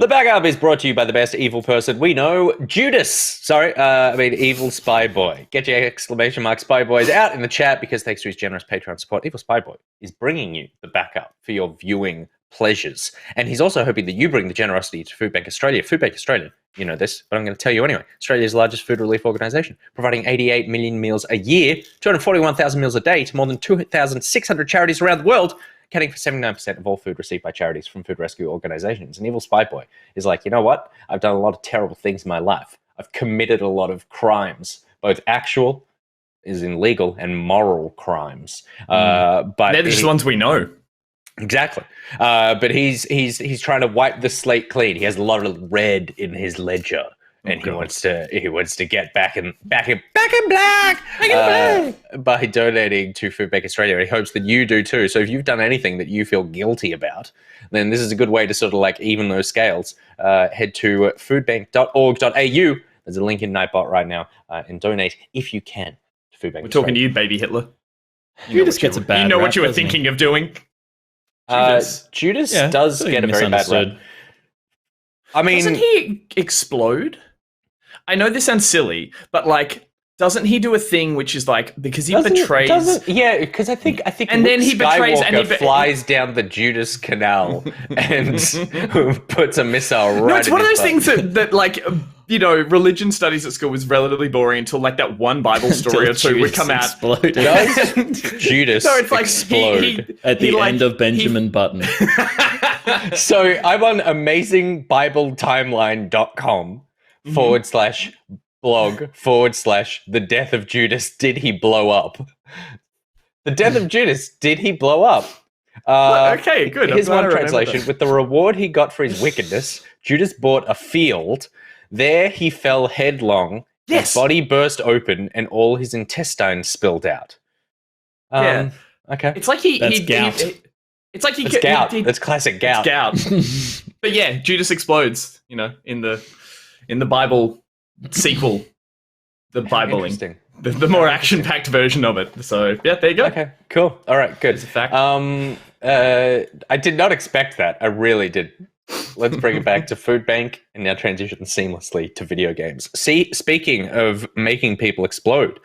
The backup is brought to you by the best evil person we know, Judas. Evil Spy Boy. Get your exclamation mark Spy Boys out in the chat because thanks to his generous Patreon support, Evil Spy Boy is bringing you the backup for your viewing pleasures. And he's also hoping that you bring the generosity to Food Bank Australia. Food Bank Australia, you know this, but I'm going to tell you anyway. Australia's largest food relief organisation, providing 88 million meals a year, 241,000 meals a day to more than 2,600 charities around the world, accounting for 79% of all food received by charities from food rescue organizations. An Evil Spy Boy is like, you know what? I've done a lot of terrible things in my life. I've committed a lot of crimes, both actual, is in legal, and moral crimes. But they're just the ones we know. Exactly. But he's trying to wipe the slate clean. He has a lot of red in his ledger. And he wants to get back in black by donating to Food Bank Australia. And he hopes that you do too. So if you've done anything that you feel guilty about, then this is a good way to sort of like even those scales. Head to foodbank.org.au. There's a link in Nightbot right now, and donate if you can to Food Bank. We're talking to you, baby Hitler. Judas gets a bad. You know rap, what you were thinking of doing. Judas does get a very bad rap. I mean, doesn't he explode? I know this sounds silly, but like, doesn't he do a thing which is like because he betrays? Yeah, because I think, and then he betrays and he flies down the Judas Canal and puts a missile right. No, it's one of those things that like religion studies at school was relatively boring until like that one Bible story or two would come out. Does Judas no, it's like explode at the end of Benjamin Button? So I'm on AmazingBibleTimeline.com. /blog / the death of Judas. Did he blow up? The death of Judas. Did he blow up? Okay, good. Here's one translation. With the reward he got for his wickedness, Judas bought a field. There he fell headlong. Yes. His body burst open and all his intestines spilled out. Yeah. Okay. It's like he. That's gout. It's like That's gout. That's classic gout. It's gout. But yeah, Judas explodes. In the Bible sequel, the Bibling. Interesting. The more action-packed version of it. So yeah, there you go. Okay, cool. All right, good. It's a fact. I did not expect that. I really did. Let's bring it back to Food Bank and now transition seamlessly to video games. Speaking of making people explode,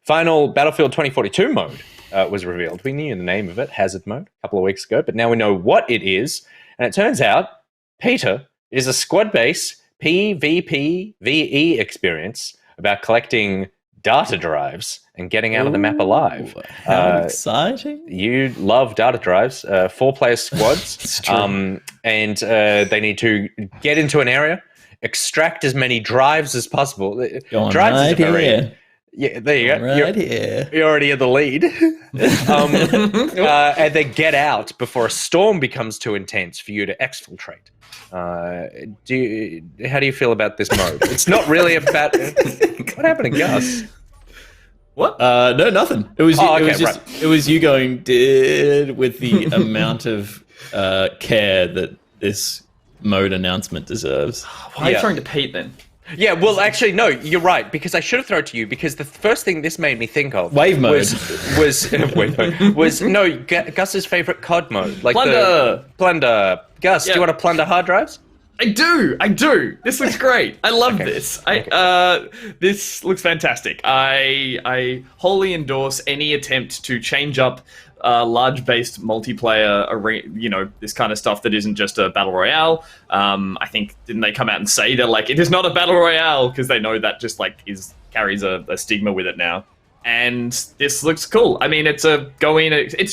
final Battlefield 2042 mode was revealed. We knew the name of it, Hazard Mode, a couple of weeks ago, but now we know what it is. And it turns out, Peter, it is a squad-based PvPvE experience about collecting data drives and getting out of the map alive. How exciting. You love data drives, 4-player squads, It's true. and they need to get into an area, extract as many drives as possible. Go on, drives right is very, here. yeah, there you go. Right here. You're already in the lead. And then get out before a storm becomes too intense for you to exfiltrate. How do you feel about this mode? It's not really about... What happened to Gus? What? No, nothing. It was Okay, it was you going with the amount of care that this mode announcement deserves. Why are you throwing to Pete then? Yeah, well, actually, no, you're right, because I should have thrown it to you, because the first thing this made me think of Wave mode. was Gus's favorite COD mode. Like Plunder! Plunder. Gus, do you want to plunder hard drives? I do. This looks great. I love this. This looks fantastic. I wholly endorse any attempt to change up large-based multiplayer, this kind of stuff that isn't just a battle royale. I think didn't they come out and say they're like it is not a battle royale because they know that just like carries a stigma with it now. And this looks cool. I mean, it's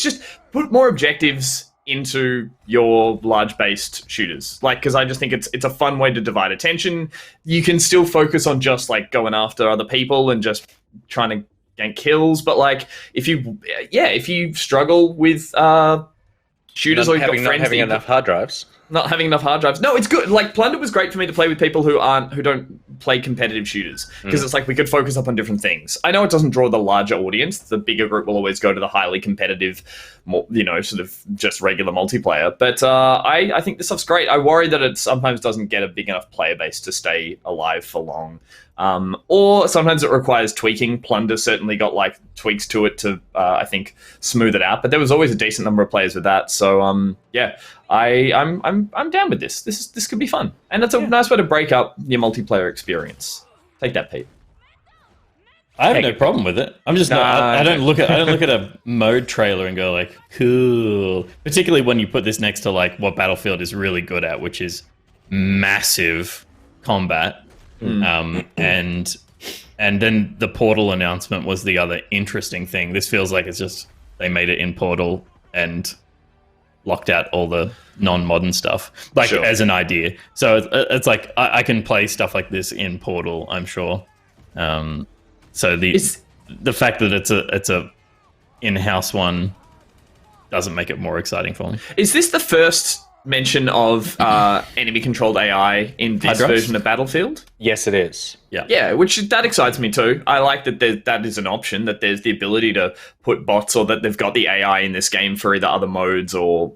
just put more objectives into your large-based shooters, like because I just think it's a fun way to divide attention. You can still focus on just like going after other people and just trying to gain kills, but like if you struggle with shooters or you've got friends not having enough hard drives. Not having enough hard drives. No, it's good. Like Plunder was great for me to play with people who don't play competitive shooters because it's like we could focus up on different things. I know it doesn't draw the larger audience. The bigger group will always go to the highly competitive, more, sort of just regular multiplayer. But I think this stuff's great. I worry that it sometimes doesn't get a big enough player base to stay alive for long. Or sometimes it requires tweaking. Plunder certainly got like tweaks to it to, I think, smooth it out. But there was always a decent number of players with that. So, I'm I'm down with this. This could be fun, and that's a nice way to break up your multiplayer experience. Take that, Pete. I have no problem with it. I'm just not. I don't look at a mode trailer and go like, cool. Particularly when you put this next to like what Battlefield is really good at, which is massive combat. And then the Portal announcement was the other interesting thing. This feels like it's just they made it in Portal and locked out all the non-modern stuff, like as an idea. So it's like I can play stuff like this in Portal, I'm sure. So the fact that it's a in-house one doesn't make it more exciting for me. Is this the first mention of enemy-controlled AI in this version of Battlefield? Yes, it is. Yeah, which that excites me too. I like that that is an option, that there's the ability to put bots, or that they've got the AI in this game for either other modes or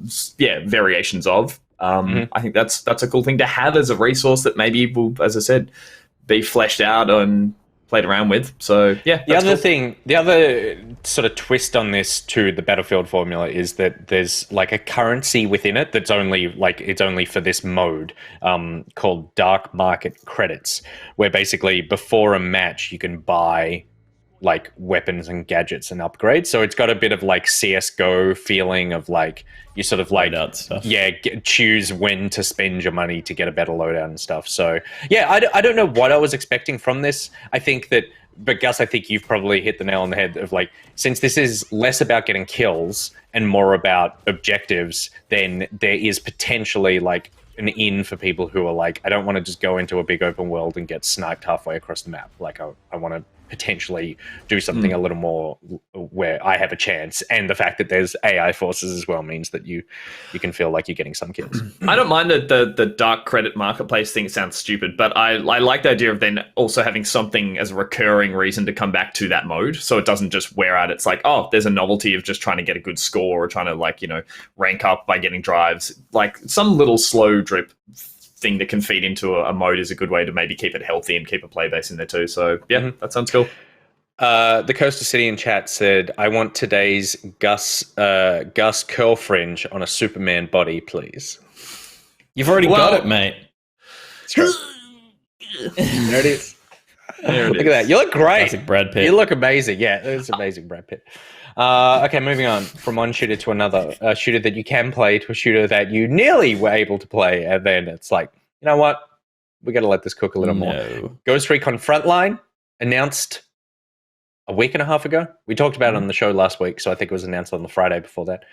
variations of. I think that's a cool thing to have as a resource that maybe will, as I said, be fleshed out and played around with. So the other sort of twist on this to the Battlefield formula is that there's like a currency within it that's only for this mode, called dark market credits, where basically before a match you can buy like weapons and gadgets and upgrades. So it's got a bit of like CS:GO feeling of like you sort of like stuff. Choose when to spend your money to get a better loadout and stuff. So I don't know what I was expecting from this. But Gus, I think you've probably hit the nail on the head of like, since this is less about getting kills and more about objectives, then there is potentially like an in for people who are like, I don't want to just go into a big open world and get sniped halfway across the map. Like I want to potentially do something a little more where I have a chance, and the fact that there's AI forces as well means that you can feel like you're getting some kills. I don't mind the dark credit marketplace thing. It sounds stupid, but I like the idea of then also having something as a recurring reason to come back to that mode, so it doesn't just wear out. It's like, oh, there's a novelty of just trying to get a good score or trying to like, rank up by getting drives. Like some little slow drip thing that can feed into a mode is a good way to maybe keep it healthy and keep a play base in there too. So that sounds cool. The Coastal City in chat said, I want today's Gus curl fringe on a Superman body, please. You've already got it, mate. There it is. Look at that. You look great. Classic Brad Pitt. You look amazing. Yeah, it's amazing, Brad Pitt. Okay, moving on from one shooter to another. A shooter that you can play to a shooter that you nearly were able to play, and then it's like, you know what? We got to let this cook a little more. Ghost Recon Frontline announced a week and a half ago. We talked about it on the show last week, so I think it was announced on the Friday before that.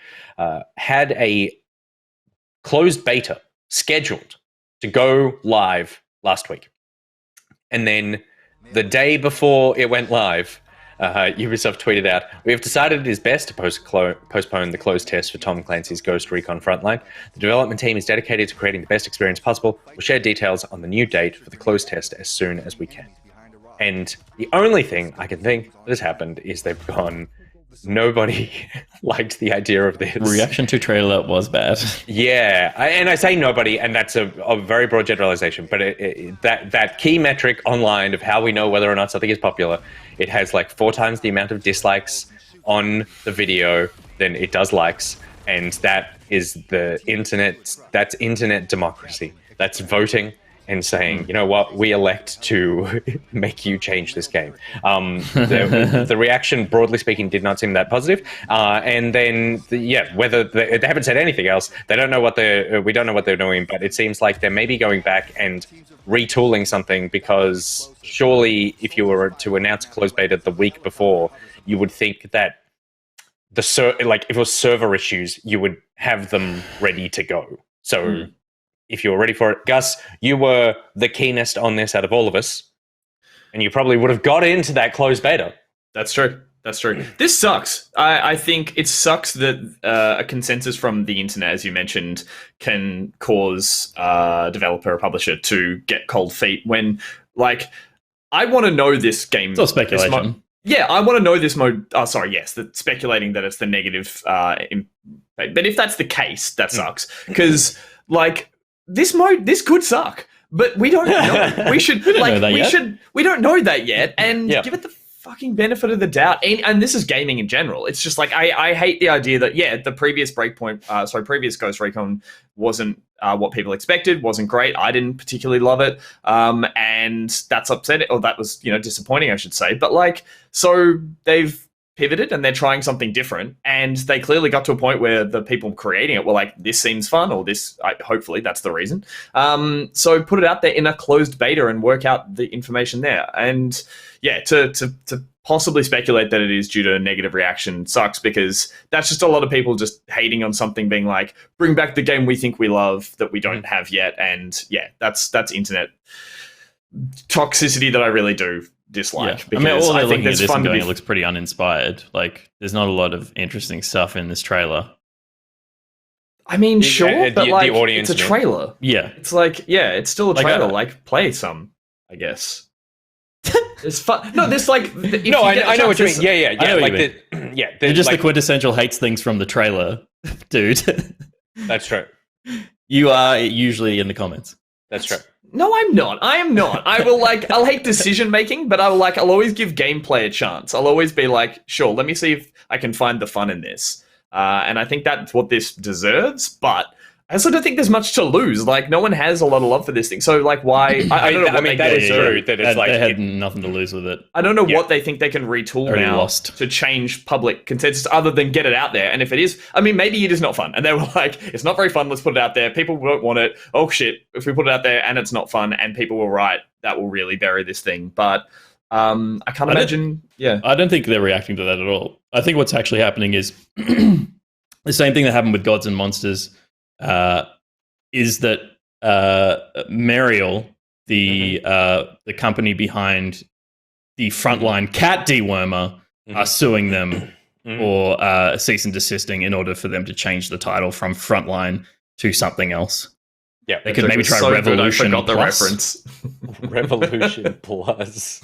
Had a closed beta scheduled to go live last week. And then the day before it went live, Ubisoft tweeted out, we have decided it is best to postpone the closed test for Tom Clancy's Ghost Recon Frontline. The development team is dedicated to creating the best experience possible. We'll share details on the new date for the closed test as soon as we can. And the only thing I can think that has happened is they've gone, nobody liked the idea of this. Reaction to trailer was bad. Yeah, and I say nobody, and that's a very broad generalization, but that key metric online of how we know whether or not something is popular, it has like 4 times the amount of dislikes on the video than it does likes, and that is the internet. That's internet democracy. That's voting and saying, you know what, we elect to make you change this game. The reaction, broadly speaking, did not seem that positive. And then, whether they haven't said anything else, they don't know what we don't know what they're doing. But it seems like they may be going back and retooling something, because surely, if you were to announce a closed beta the week before, you would think that if it was server issues, you would have them ready to go. So. If you were ready for it, Gus, you were the keenest on this out of all of us, and you probably would have got into that closed beta. That's true. This sucks. I think it sucks that a consensus from the internet, as you mentioned, can cause a developer or publisher to get cold feet when, like, I want to know this game. It's all speculation. I want to know this mode. Oh, sorry, yes, speculating that it's the negative impact. But if that's the case, that sucks. Because, like, this could suck, but we don't know. We don't know that yet, and give it the fucking benefit of the doubt. And this is gaming in general. It's just like I hate the idea that the previous previous Ghost Recon wasn't what people expected. Wasn't great. I didn't particularly love it, and that's upsetting, or that was disappointing, I should say. But like, so they've pivoted and they're trying something different, and they clearly got to a point where the people creating it were like, this seems fun, or this, hopefully that's the reason. So put it out there in a closed beta and work out the information there. And yeah, to possibly speculate that it is due to a negative reaction sucks, because that's just a lot of people just hating on something, being like, bring back the game we think we love that we don't have yet. And yeah, that's internet toxicity that I really do dislike. Yeah. Because all they're I think looking at there's this fun and to going, be. it looks pretty uninspired. Like, there's not a lot of interesting stuff in this trailer. I mean, sure, but like, the audience it's a trailer. Yeah. It's like, yeah, it's still a Like, trailer. Like, play some, I guess. It's fun. No, this like. No, I know what you mean. Yeah. I know what Like you they're just the quintessential hates things from the trailer, dude. That's true. You are usually in the comments. That's true. No, I'm not. I am not. I will I'll hate decision making, but I'll always give gameplay a chance. I'll always be like, sure, let me see if I can find the fun in this. And I think that's what this deserves, but I also don't think there's much to lose. Like, no one has a lot of love for this thing. So, like, why? I don't know. I mean, that is true. That it's they had nothing to lose with it. I don't know what they think they can retool Already now lost. to change public consensus other than get it out there. And if it is, I mean, maybe it is not fun. And they were like, it's not very fun. Let's put it out there. People won't want it. Oh, shit. If we put it out there and it's not fun and people will write, that will really bury this thing. But I can't imagine. Yeah. I don't think they're reacting to that at all. I think what's actually happening is the same thing that happened with Gods and Monsters. Is that Mariel, the company behind the Frontline cat dewormer, are suing them for cease and desisting in order for them to change the title from Frontline to something else. Yeah, they could maybe try Revolution. I forgot the Plus. reference. Revolution Plus.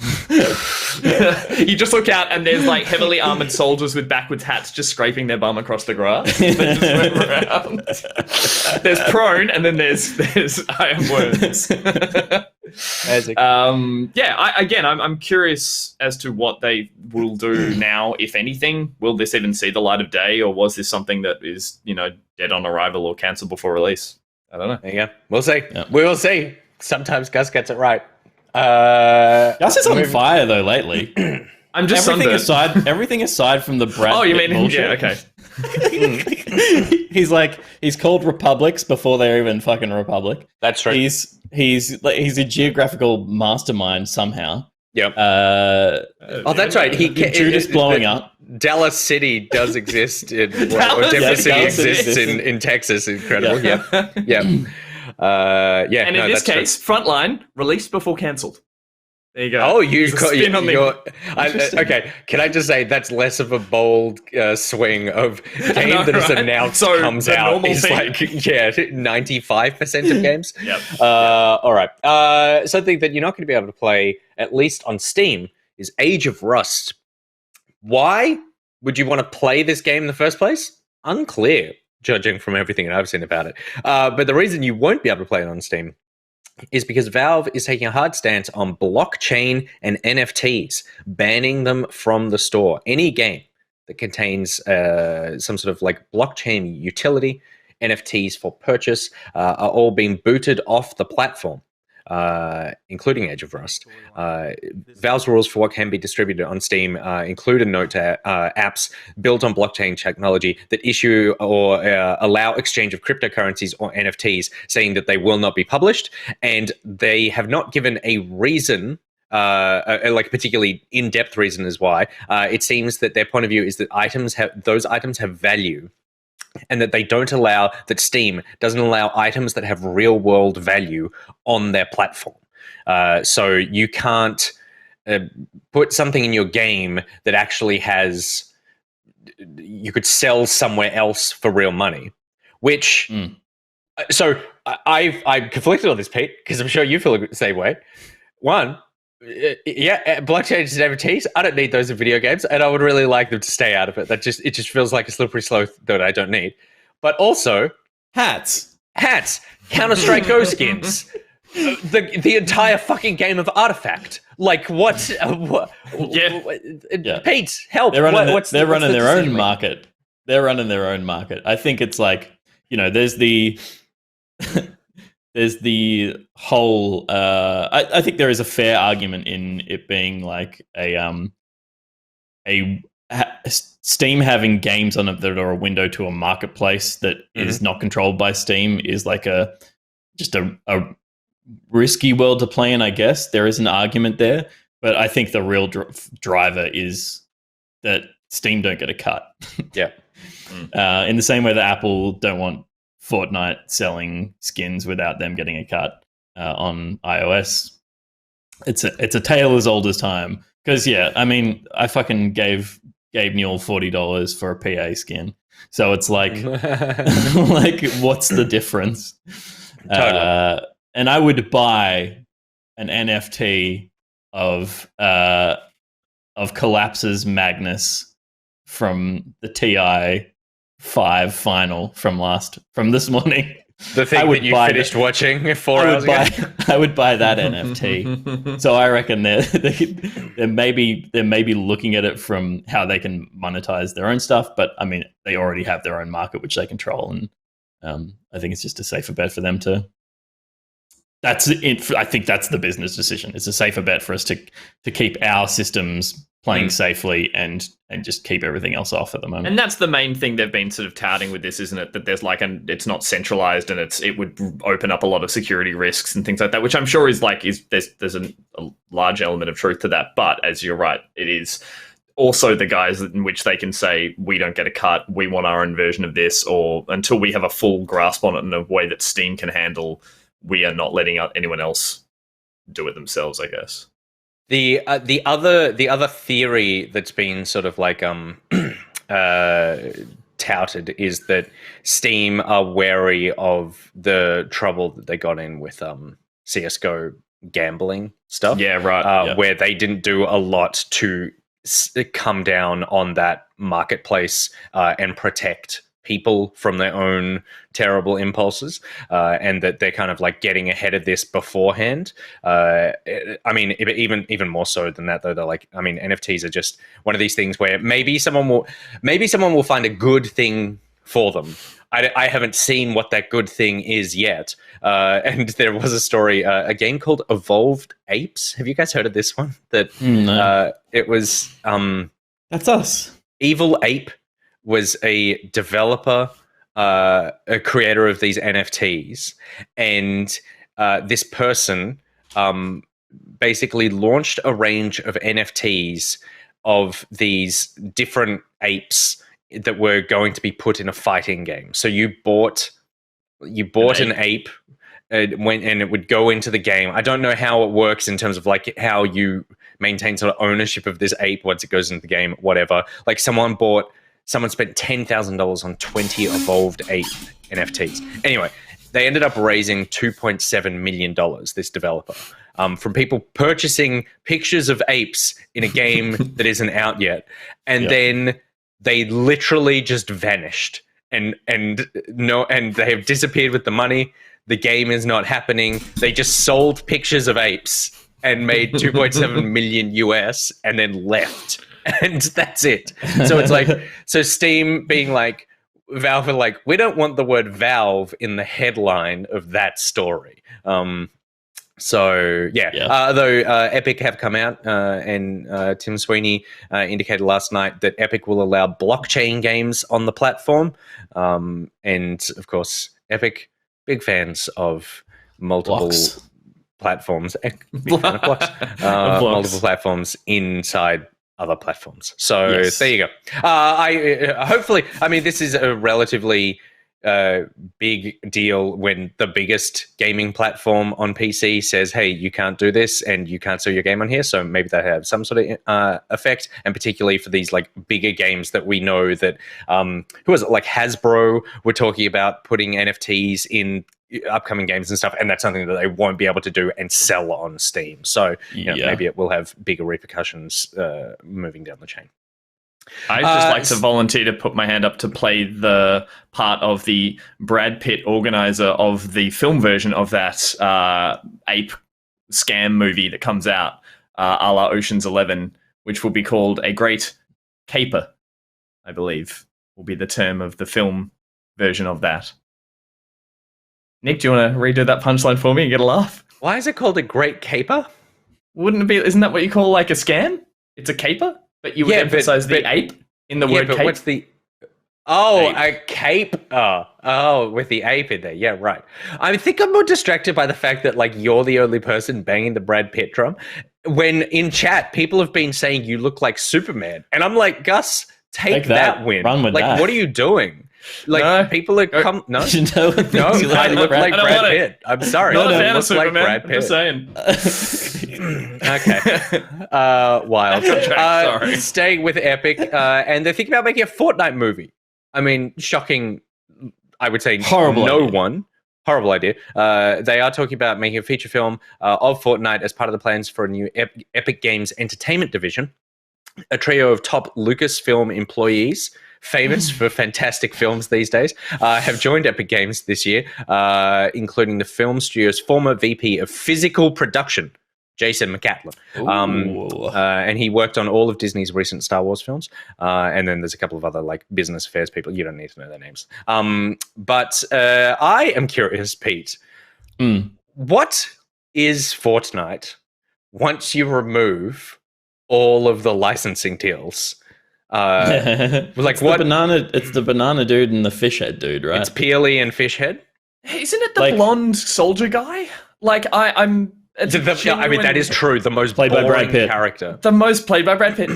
You just look out and there's like heavily armored soldiers with backwards hats just scraping their bum across the grass. They just move around. There's prone and then there's iron words. I'm curious as to what they will do now, if anything. Will this even see the light of day, or was this something that is, dead on arrival or cancelled before release? I don't know. There you go. We'll see. Yeah. We will see. Sometimes Gus gets it right. Gus is on fire though lately. I'm just everything aside from the Brad. Oh, you mean bullshit. Yeah? Okay. He's called Republics before they're even fucking Republic. That's true. He's a geographical mastermind somehow. Yep. That's right. Judas blowing up. Dallas City does exist. Dallas City exists in Texas. Incredible. Yeah. And in this case, true. Frontline released before cancelled. There you go. Oh, okay. Can I just say that's less of a bold swing of game that is announced comes out is like 95% of games. Yep. All right. Something that you're not going to be able to play, at least on Steam, is Age of Rust. Why would you want to play this game in the first place? Unclear, judging from everything that I've seen about it. But the reason you won't be able to play it on Steam is because Valve is taking a hard stance on blockchain and NFTs, banning them from the store. Any game that contains some sort of like blockchain utility, NFTs for purchase, are all being booted off the platform. Including Age of Rust. Valve's rules for what can be distributed on Steam include a note to apps built on blockchain technology that issue or allow exchange of cryptocurrencies or NFTs, saying that they will not be published, and they have not given a reason, like a particularly in-depth reason as why. It seems that their point of view is that those items have value, and that they don't allow, that Steam doesn't allow items that have real world value on their platform. So you can't put something in your game that actually you could sell somewhere else for real money, which, so I'm conflicted on this, Pete, because I'm sure you feel the same way. One, blockchain and NFTs, I don't need those in video games, and I would really like them to stay out of it. It just feels like a slippery slope that I don't need. But also hats, Counter-Strike Go skins, the entire fucking game of Artifact. Like what? Pete, help! They're running their own market. They're running their own market. I think it's like, there's the there's the whole. I think there is a fair argument in it being like Steam having games on it that are a window to a marketplace that is not controlled by Steam is like just a risky world to play in. I guess there is an argument there, but I think the real driver is that Steam don't get a cut. Yeah. In the same way that Apple don't want Fortnite selling skins without them getting a cut on iOS. It's a tale as old as time. Because I mean, I fucking gave Newell $40 for a PA skin, so it's like, like, what's the difference? Totally. And I would buy an NFT of Collapse's Magnus from the TI-5 final from this morning. The thing that you finished watching 4 hours ago. I would buy that NFT. So I reckon they may be looking at it from how they can monetize their own stuff, but I mean, they already have their own market which they control, and I think it's just a safer bet for them to. That's it. I think that's the business decision. It's a safer bet for us to keep our systems playing safely and just keep everything else off at the moment. And that's the main thing they've been sort of touting with this, isn't it? That there's like it's not centralized, and it would open up a lot of security risks and things like that, which I'm sure is there's a large element of truth to that. But as you're right, it is also the guys in which they can say, we don't get a cut, we want our own version of this, or until we have a full grasp on it in a way that Steam can handle, we are not letting anyone else do it themselves, I guess. The other theory that's been sort of like touted is that Steam are wary of the trouble that they got in with CS:GO gambling stuff. Yeah, right. Where they didn't do a lot to come down on that marketplace and protect people from their own terrible impulses, and that they're kind of like getting ahead of this beforehand. I mean, even more so than that, though. They're like, I mean, NFTs are just one of these things where maybe someone will find a good thing for them. I haven't seen what that good thing is yet. And there was a story, a game called Evolved Apes. Have you guys heard of this one? That no. It was that's us. Evil Ape was a developer, a creator of these NFTs, and this person basically launched a range of NFTs of these different apes that were going to be put in a fighting game. So you bought an ape, and it would go into the game. I don't know how it works in terms of like how you maintain sort of ownership of this ape once it goes into the game, whatever. Like someone spent $10,000 on 20 Evolved Ape NFTs. Anyway, they ended up raising $2.7 million, this developer, from people purchasing pictures of apes in a game that isn't out yet. And then they literally just vanished. And they have disappeared with the money. The game is not happening. They just sold pictures of apes and made 2.7 million US and then left. And that's it. So it's like, so Steam being like, Valve are like, we don't want the word Valve in the headline of that story. Though Epic have come out and Tim Sweeney indicated last night that Epic will allow blockchain games on the platform. And of course, Epic, big fans of multiple platforms. Big fan of blocks. Multiple platforms inside other platforms. So there you go. Hopefully, I mean, this is a relatively big deal when the biggest gaming platform on PC says, hey, you can't do this and you can't sell your game on here. So maybe that have some sort of effect, and particularly for these like bigger games that we know that who was it, like Hasbro were talking about putting NFTs in upcoming games and stuff, and that's something that they won't be able to do and sell on Steam. So maybe it will have bigger repercussions moving down the chain. I'd just like to volunteer to put my hand up to play the part of the Brad Pitt organizer of the film version of that ape scam movie that comes out, a la Ocean's 11, which will be called A Great Caper, I believe, will be the term of the film version of that. Nick, do you want to redo that punchline for me and get a laugh? Why is it called a great caper? Wouldn't it be? Isn't that what you call like a scam? It's a caper, but you would emphasize the ape in the word but cape. what's the... Oh, Ape. a cape. Oh, with the ape in there. Yeah, right. I think I'm more distracted by the fact that like you're the only person banging the Brad Pitt drum. When in chat, people have been saying you look like Superman, and I'm like, Gus, take that win. Run with that. What are you doing? Like people are no, no, no, I look like Brad Pitt. I'm sorry, Not a I fan look of Superman. like Brad Pitt. I'm just saying. Okay. Wild. Sorry. Staying with Epic, and they're thinking about making a Fortnite movie. I mean, shocking. I would say horrible idea. They are talking about making a feature film of Fortnite as part of the plans for a new Epic Games entertainment division. A trio of top Lucasfilm employees, famous for fantastic films these days, have joined Epic Games this year, including the film studio's former VP of physical production, Jason McCatlin. And he worked on all of Disney's recent Star Wars films. And then there's a couple of other like business affairs people. You don't need to know their names. But I am curious, Pete. What is Fortnite once you remove all of the licensing deals? It's the banana dude and the fish head dude, right? It's Peely and Fishhead. Isn't it the blonde soldier guy? Like I'm. I mean, that is true. The most played by boring Brad Pitt. character. The most played by Brad Pitt.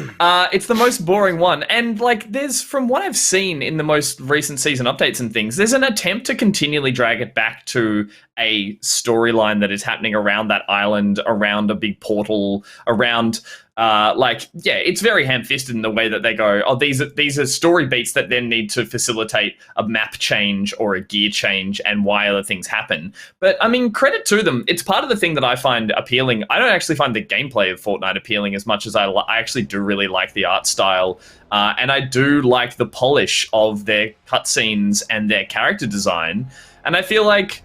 It's the most boring one. And, like, there's, from what I've seen in the most recent season updates and things, there's an attempt to continually drag it back to a storyline that is happening around that island, around a big portal, around... it's very ham-fisted in the way that they go, these are story beats that then need to facilitate a map change or a gear change and why other things happen. But, I mean, credit to them. It's part of the thing that I find appealing. I don't actually find the gameplay of Fortnite appealing as much as I actually do really like the art style. And I do like the polish of their cutscenes and their character design. And I feel like,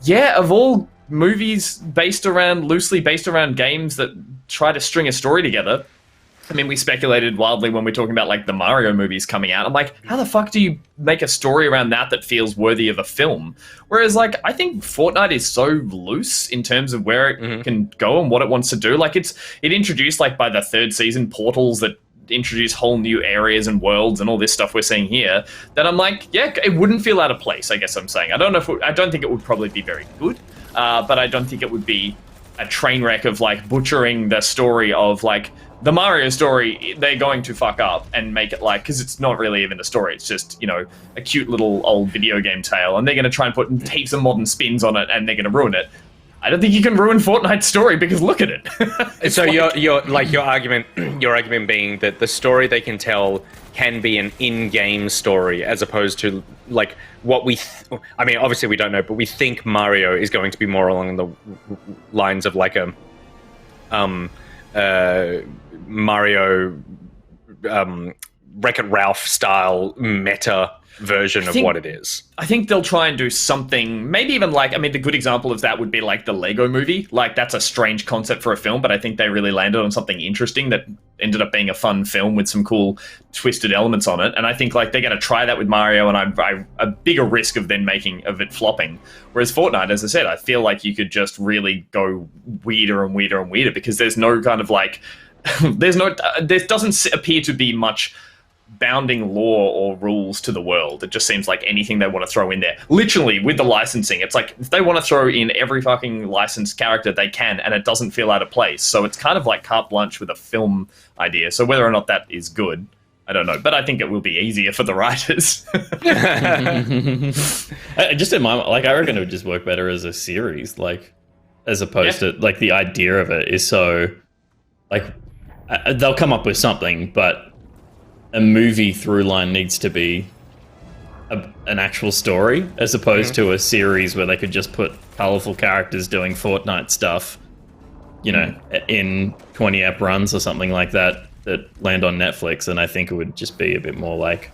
of all movies loosely based around games that try to string a story together. I mean, we speculated wildly when we're talking about like the Mario movies coming out. I'm like, how the fuck do you make a story around that feels worthy of a film? Whereas like, I think Fortnite is so loose in terms of where it can go and what it wants to do. Like it introduced like by the third season portals that introduce whole new areas and worlds and all this stuff we're seeing here that I'm like, it wouldn't feel out of place. I guess I'm saying, I don't think it would probably be very good. But I don't think it would be a train wreck of like butchering the story of like the Mario story. They're going to fuck up and make it like, because it's not really even a story. It's just, a cute little old video game tale. And they're going to try and put heaps of modern spins on it and they're going to ruin it. I don't think you can ruin Fortnite's story because look at it. So your argument being that the story they can tell can be an in-game story as opposed to like what I mean, obviously we don't know, but we think Mario is going to be more along the lines of like a Mario Wreck-It Ralph style meta version of what it is. I think they'll try and do something, maybe even like, I mean, the good example of that would be like the Lego movie. Like that's a strange concept for a film, but I think they really landed on something interesting that ended up being a fun film with some cool twisted elements on it. And I think like they're going to try that with Mario, and I a bigger risk of it flopping. Whereas Fortnite, as I said, I feel like you could just really go weirder and weirder and weirder because there's no kind of like, there doesn't appear to be much bounding law or rules to the world. It just seems like anything they want to throw in there. Literally, with the licensing, it's like if they want to throw in every fucking licensed character, they can, and it doesn't feel out of place. So it's kind of like carte blanche with a film idea. So whether or not that is good, I don't know. But I think it will be easier for the writers. Just in my like, I reckon it would just work better as a series, like as opposed to like the idea of it is so like they'll come up with something, but a movie through line needs to be an actual story as opposed to a series where they could just put colorful characters doing Fortnite stuff, in 20 ep runs or something like that land on Netflix. And I think it would just be a bit more like...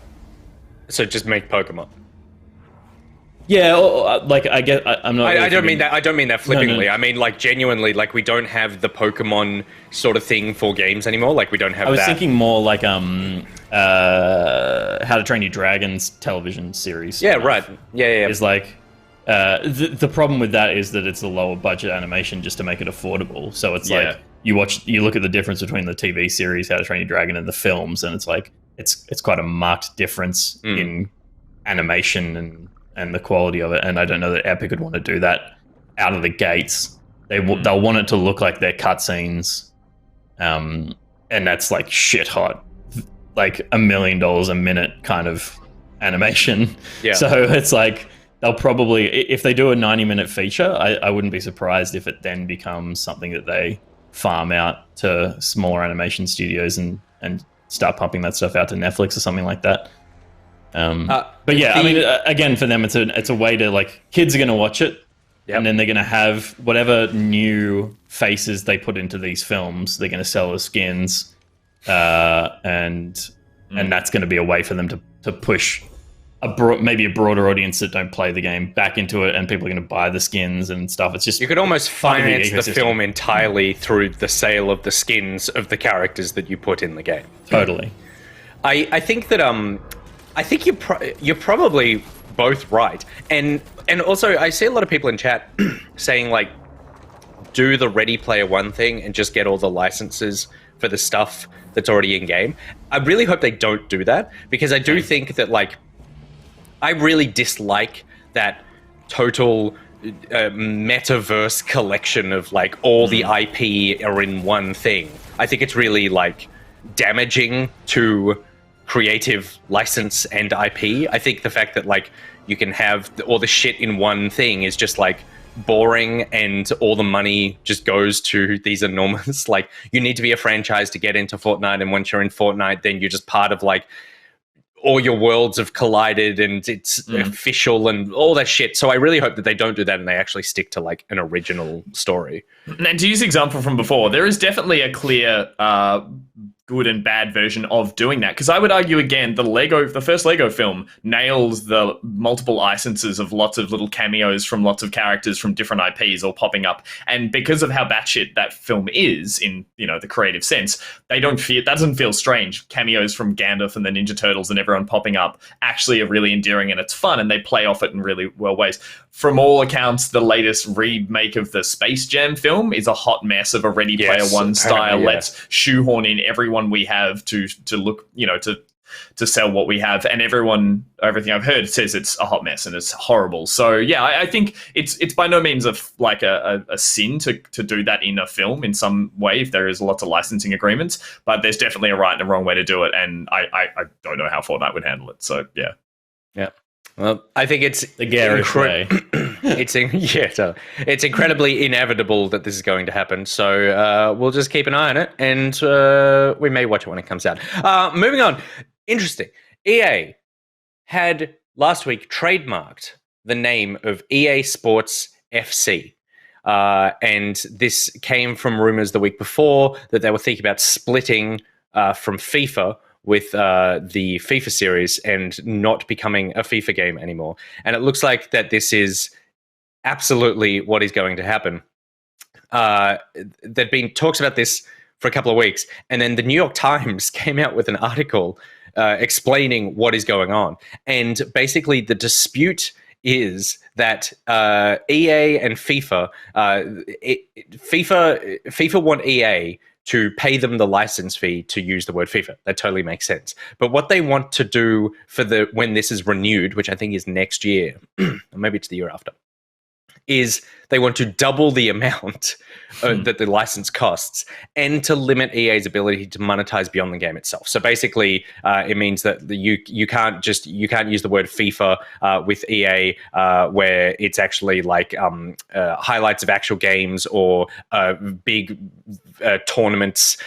So just make Pokemon. Yeah, like I get. I'm not. I don't mean that. I don't mean that flippantly. No. I mean like genuinely. Like we don't have the Pokemon sort of thing for games anymore. Like we don't have. I was thinking more like How to Train Your Dragon's television series. Yeah. Right. Yeah. Is like The problem with that is that it's a lower budget animation just to make it affordable. So it's like you look at the difference between the TV series How to Train Your Dragon and the films, and it's like it's quite a marked difference in animation and the quality of it. And I don't know that Epic would want to do that out of the gates. They'll want it to look like their cutscenes, and that's like shit hot, like $1 million a minute kind of animation. Yeah. So it's like they'll probably, if they do a 90-minute feature, I wouldn't be surprised if it then becomes something that they farm out to smaller animation studios and start pumping that stuff out to Netflix or something like that. But yeah, I mean, again, for them, it's a way to, like, kids are going to watch it, and then they're going to have whatever new faces they put into these films, they're going to sell as skins, and that's going to be a way for them to push maybe a broader audience that don't play the game back into it, and people are going to buy the skins and stuff. It's just, you could almost finance the film entirely through the sale of the skins of the characters that you put in the game. Totally. I think that I think you're probably both right, and also I see a lot of people in chat saying, like, do the Ready Player One thing and just get all the licenses for the stuff that's already in game. I really hope they don't do that, because I do think that, like, I really dislike that total metaverse collection of, like, all the IP are in one thing. I think it's really, like, damaging to creative license and IP. I think the fact that, like, you can have all the shit in one thing is just, like, boring, and all the money just goes to these enormous, like, you need to be a franchise to get into Fortnite, and once you're in Fortnite, then you're just part of, like, all your worlds have collided and it's official and all that shit. So I really hope that they don't do that and they actually stick to, like, an original story. And to use example from before, there is definitely a clear good and bad version of doing that. Because I would argue, again, the first Lego film nails the multiple licenses of lots of little cameos from lots of characters from different IPs all popping up. And because of how batshit that film is in, you know, the creative sense, that doesn't feel strange. Cameos from Gandalf and the Ninja Turtles and everyone popping up actually are really endearing, and it's fun, and they play off it in really well ways. From all accounts, the latest remake of the Space Jam film is a hot mess of a Ready Player One style. Yeah. Let's shoehorn in everyone we have to look, you know, to sell what we have, and everything I've heard says it's a hot mess and it's horrible. So yeah, I think it's by no means a sin to do that in a film in some way if there is lots of licensing agreements, but there's definitely a right and a wrong way to do it, and I don't know how Fortnite would handle it. So yeah. Well, I think it's the garish way. It's incredibly inevitable that this is going to happen. So we'll just keep an eye on it, and we may watch it when it comes out. Moving on. Interesting. EA had last week trademarked the name of EA Sports FC. And this came from rumors the week before that they were thinking about splitting from FIFA with the FIFA series and not becoming a FIFA game anymore. And it looks like that this is absolutely what is going to happen. There'd been talks about this for a couple of weeks, and then the New York Times came out with an article explaining what is going on. And basically the dispute is that EA and FIFA want EA to pay them the license fee to use the word FIFA. That totally makes sense. But what they want to do for when this is renewed, which I think is next year, or maybe it's the year after, is they want to double the amount that the license costs, and to limit EA's ability to monetize beyond the game itself. So basically, it means that you can't use the word FIFA with EA where it's actually like highlights of actual games or big tournaments,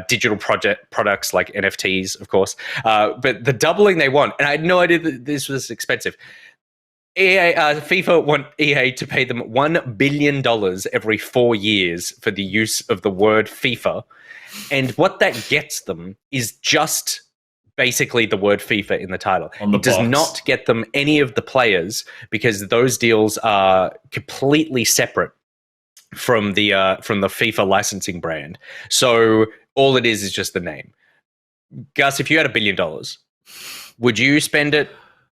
digital products like NFTs, of course. But the doubling they want, and I had no idea that this was expensive. FIFA want EA to pay them $1 billion every 4 years for the use of the word FIFA. And what that gets them is just basically the word FIFA in the title. It does not get them any of the players, because those deals are completely separate from the FIFA licensing brand. So all it is just the name. Gus, if you had $1 billion, would you spend it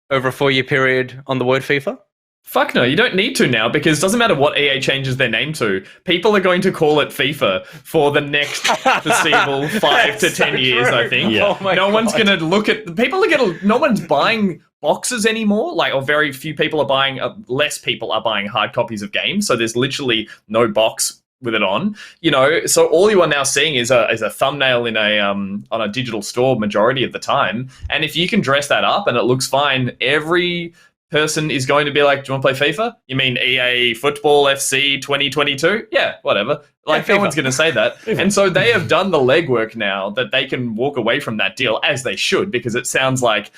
over a 4-year period on the word FIFA? Fuck no, you don't need to now, because it doesn't matter what EA changes their name to. People are going to call it FIFA for the next foreseeable 5 to 10 years, I think. Yeah. Oh my No one's God. going to look at... no one's buying boxes anymore, or very few people are buying... less people are buying hard copies of games, so there's literally no box with it on. So all you are now seeing is a thumbnail in on a digital store majority of the time, and if you can dress that up and it looks fine, every person is going to be like, do you want to play FIFA? You mean EA Football FC 2022? Yeah, whatever. No one's going to say that. And so they have done the legwork now that they can walk away from that deal, as they should, because it sounds like,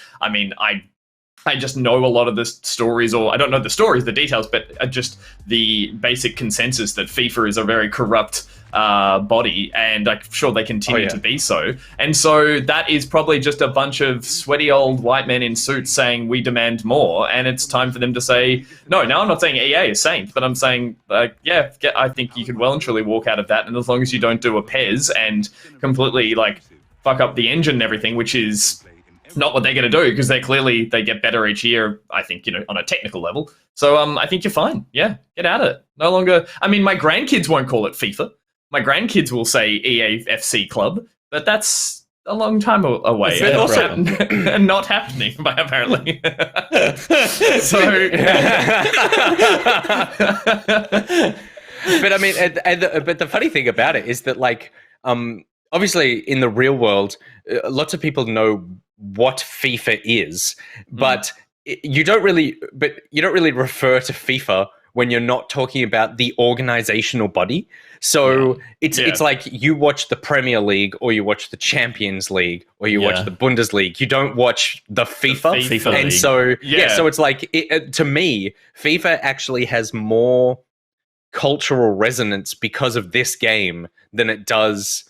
I just know a lot of the stories, or I don't know the stories, the details, but just the basic consensus that FIFA is a very corrupt body, and I'm sure they continue to be so. And so that is probably just a bunch of sweaty old white men in suits saying, we demand more, and it's time for them to say, no, now I'm not saying EA is saint, but I'm saying, I think you could well and truly walk out of that, and as long as you don't do a Pez and completely, fuck up the engine and everything, which is not what they're going to do, because they get better each year, I think, on a technical level. So I think you're fine. Yeah, get at it. No longer... my grandkids won't call it FIFA. My grandkids will say EA FC Club, but that's a long time away. But also, and not happening, apparently. So... but the funny thing about it is that, obviously in the real world, lots of people know what FIFA is, but you don't really refer to FIFA when you're not talking about the organizational body. So it's like you watch the Premier League, or you watch the Champions League, or you watch the Bundesliga. You don't watch the FIFA. And so so it's like, to me, FIFA actually has more cultural resonance because of this game than it does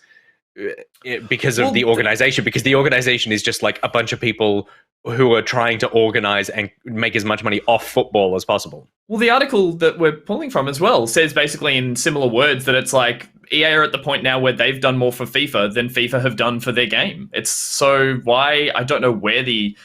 because of the organization, because the organization is just like a bunch of people who are trying to organize and make as much money off football as possible. Well, the article that we're pulling from as well says basically in similar words that it's like EA are at the point now where they've done more for FIFA than FIFA have done for their game. It's so why, I don't know where the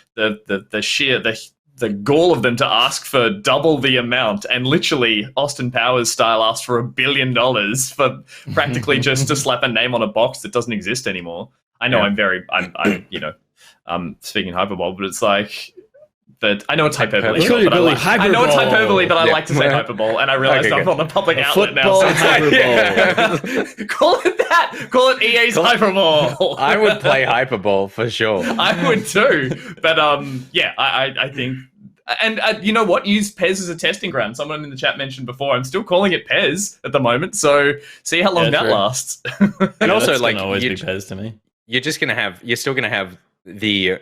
gall of them to ask for double the amount, and literally Austin Powers style asked for $1 billion for practically just to slap a name on a box that doesn't exist anymore. I know I'm speaking hyperbole, but it's like that. I know it's hyperbole. I know it's hyperbole, but I like to say hyperbole, and I realized I'm on the public outlet now. So call it that. Call it EA's hyperbole. I would play hyperbole for sure. I would too, but I think. And you know what? Use Pez as a testing ground. Someone in the chat mentioned before. I'm still calling it Pez at the moment, so see how long that lasts. And also, always be Pez to me. You're still gonna have the,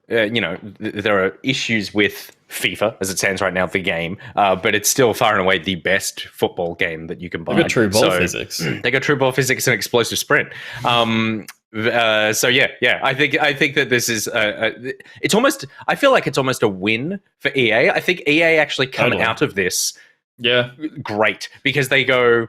there are issues with FIFA as it stands right now, the game, but it's still far and away the best football game that you can buy. They got true ball physics. They got true ball physics and explosive sprint. I think that this is it's almost, I feel like it's almost a win for EA. I think EA actually come out of this great, because they go,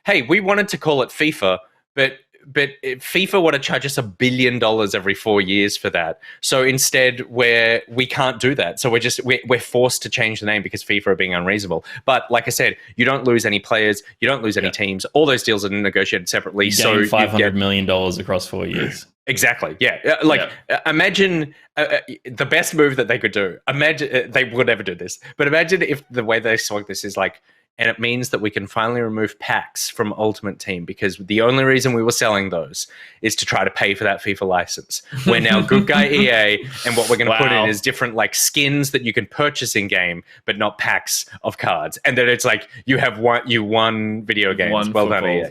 hey, we wanted to call it FIFA, but FIFA want to charge us $1 billion every 4 years for that. So instead, we can't do that. So we're forced to change the name because FIFA are being unreasonable. But like I said, you don't lose any players, you don't lose any teams. All those deals are negotiated separately. So $500 million across 4 years. Exactly. Yeah. Imagine the best move that they could do. Imagine they would never do this, but imagine if the way they swung this is like, and it means that we can finally remove packs from Ultimate Team, because the only reason we were selling those is to try to pay for that FIFA license. We're now good guy EA, and what we're going to put in is different skins that you can purchase in game, but not packs of cards. And then it's like you won video games. Well done, EA.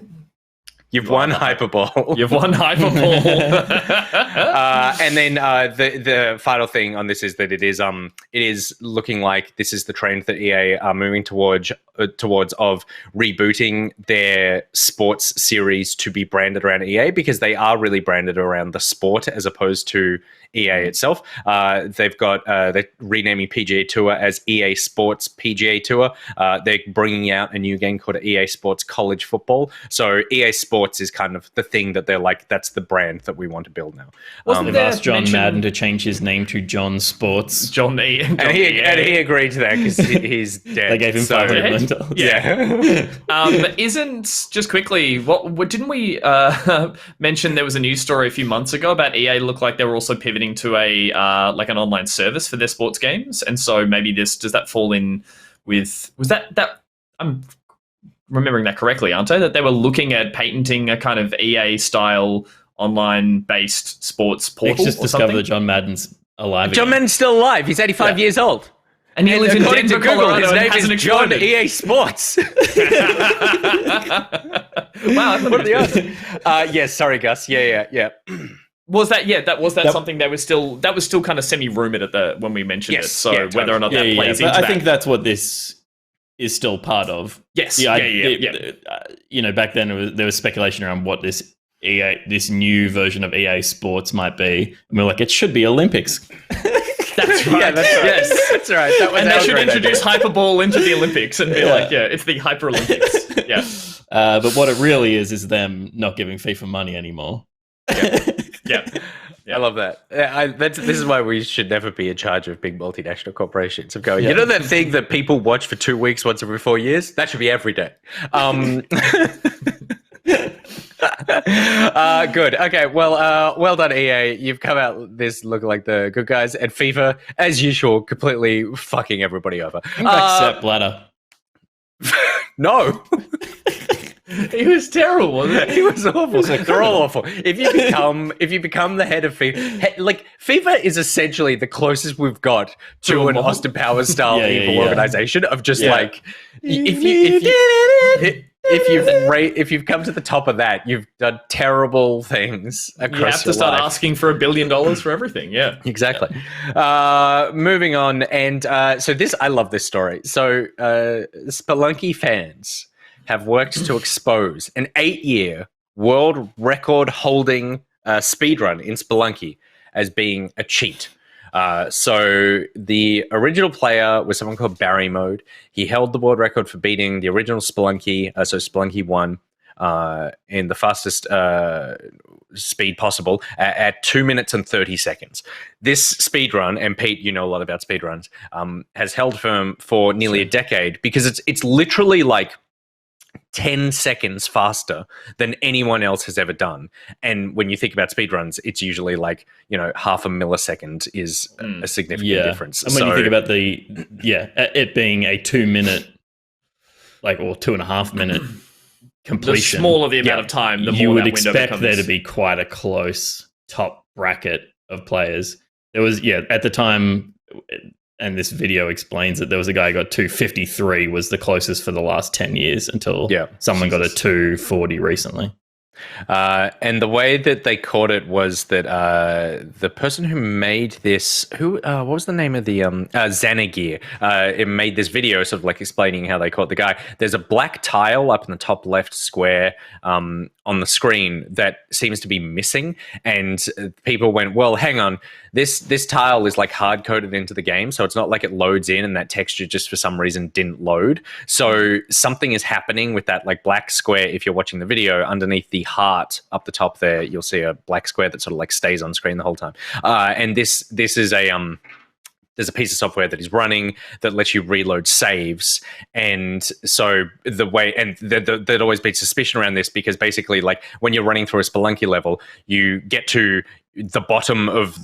You've won Hyperball. You've won Hyperball. And then the final thing on this is that it is looking like this is the trend that EA are moving towards of rebooting their sports series to be branded around EA, because they are really branded around the sport as opposed to EA itself. They've got they're renaming PGA Tour as EA Sports PGA Tour. They're bringing out a new game called EA Sports College Football. So EA Sports is kind of the thing that they're like, that's the brand that we want to build now. They've asked John Madden to change his name to John Sports. John E. And he agreed to that because he's dead. They gave him $5 million. Yeah. Isn't, just quickly, what didn't we mention there was a news story a few months ago about EA looked like they were also pivoting to a like an online service for their sports games, and so maybe does that fall in with, was that I'm remembering that correctly, aren't I? That they were looking at patenting a kind of EA style online based sports portal. They just discovered that John Madden's alive. John Madden's still alive. He's 85 years old. And he lives in according Denver, to Google, Colorado, his and name hasn't is John exploded. EA Sports. Wow, What are the odds? Yes, sorry, Gus. Yeah. Was that something that was still kind of semi-rumored when we mentioned it? So yeah, whether or not that plays but into I that. think that's what this is still part of. Yes. Back then there was speculation around what this new version of EA Sports might be, and we're like, it should be Olympics. That's right. Yeah, that's right. Yes. That's right. That was And they should great introduce idea. Hyperball into the Olympics and be like, it's the Hyper Olympics. Yeah. But what it really is them not giving FIFA money anymore. Yeah. I love that. This is why we should never be in charge of big multinational corporations. Of going, you know that thing that people watch for 2 weeks once every 4 years? That should be every day. Good. Okay. Well done, EA. You've come out this looking like the good guys, and FIFA, as usual, completely fucking everybody over. Except Blatter. No. He was terrible, wasn't he? He was awful. They're all awful. If you become the head of FIFA, like FIFA is essentially the closest we've got to an Austin Powers style evil organization of just like if you've come to the top of that, you've done terrible things across You have to start life. asking for $1 billion for everything. Yeah. Exactly. Moving on, and so I love this story. So Spelunky fans have worked to expose an 8-year world record holding speedrun in Spelunky as being a cheat. So the original player was someone called Barry Mode. He held the world record for beating the original Spelunky, so Spelunky 1, in the fastest speed possible at 2 minutes and 30 seconds. This speedrun, and Pete, you know a lot about speedruns, has held firm for nearly a decade because it's literally like 10 seconds faster than anyone else has ever done. And when you think about speedruns, it's usually like, half a millisecond is a significant difference. And when you think about it being a 2 minute, or 2.5 minute completion. The smaller the amount of time, the more you would that window expect becomes. there to be quite a close top bracket of players. There was, at the time, and this video explains that there was a guy who got 253 was the closest for the last 10 years until someone got a 240 recently. And the way that they caught it was that the person who made this, what was the name of the Xanagir? It made this video sort of like explaining how they caught the guy. There's a black tile up in the top left square on the screen that seems to be missing, and people went, well, hang on, this tile is like hard coded into the game, so it's not like it loads in and that texture just for some reason didn't load. So something is happening with that like black square. If you're watching the video, underneath the heart up the top there, you'll see a black square that sort of like stays on screen the whole time. And this is a there's a piece of software that is running that lets you reload saves. And so the way, and there'd always been suspicion around this because basically like when you're running through a Spelunky level, you get to the bottom of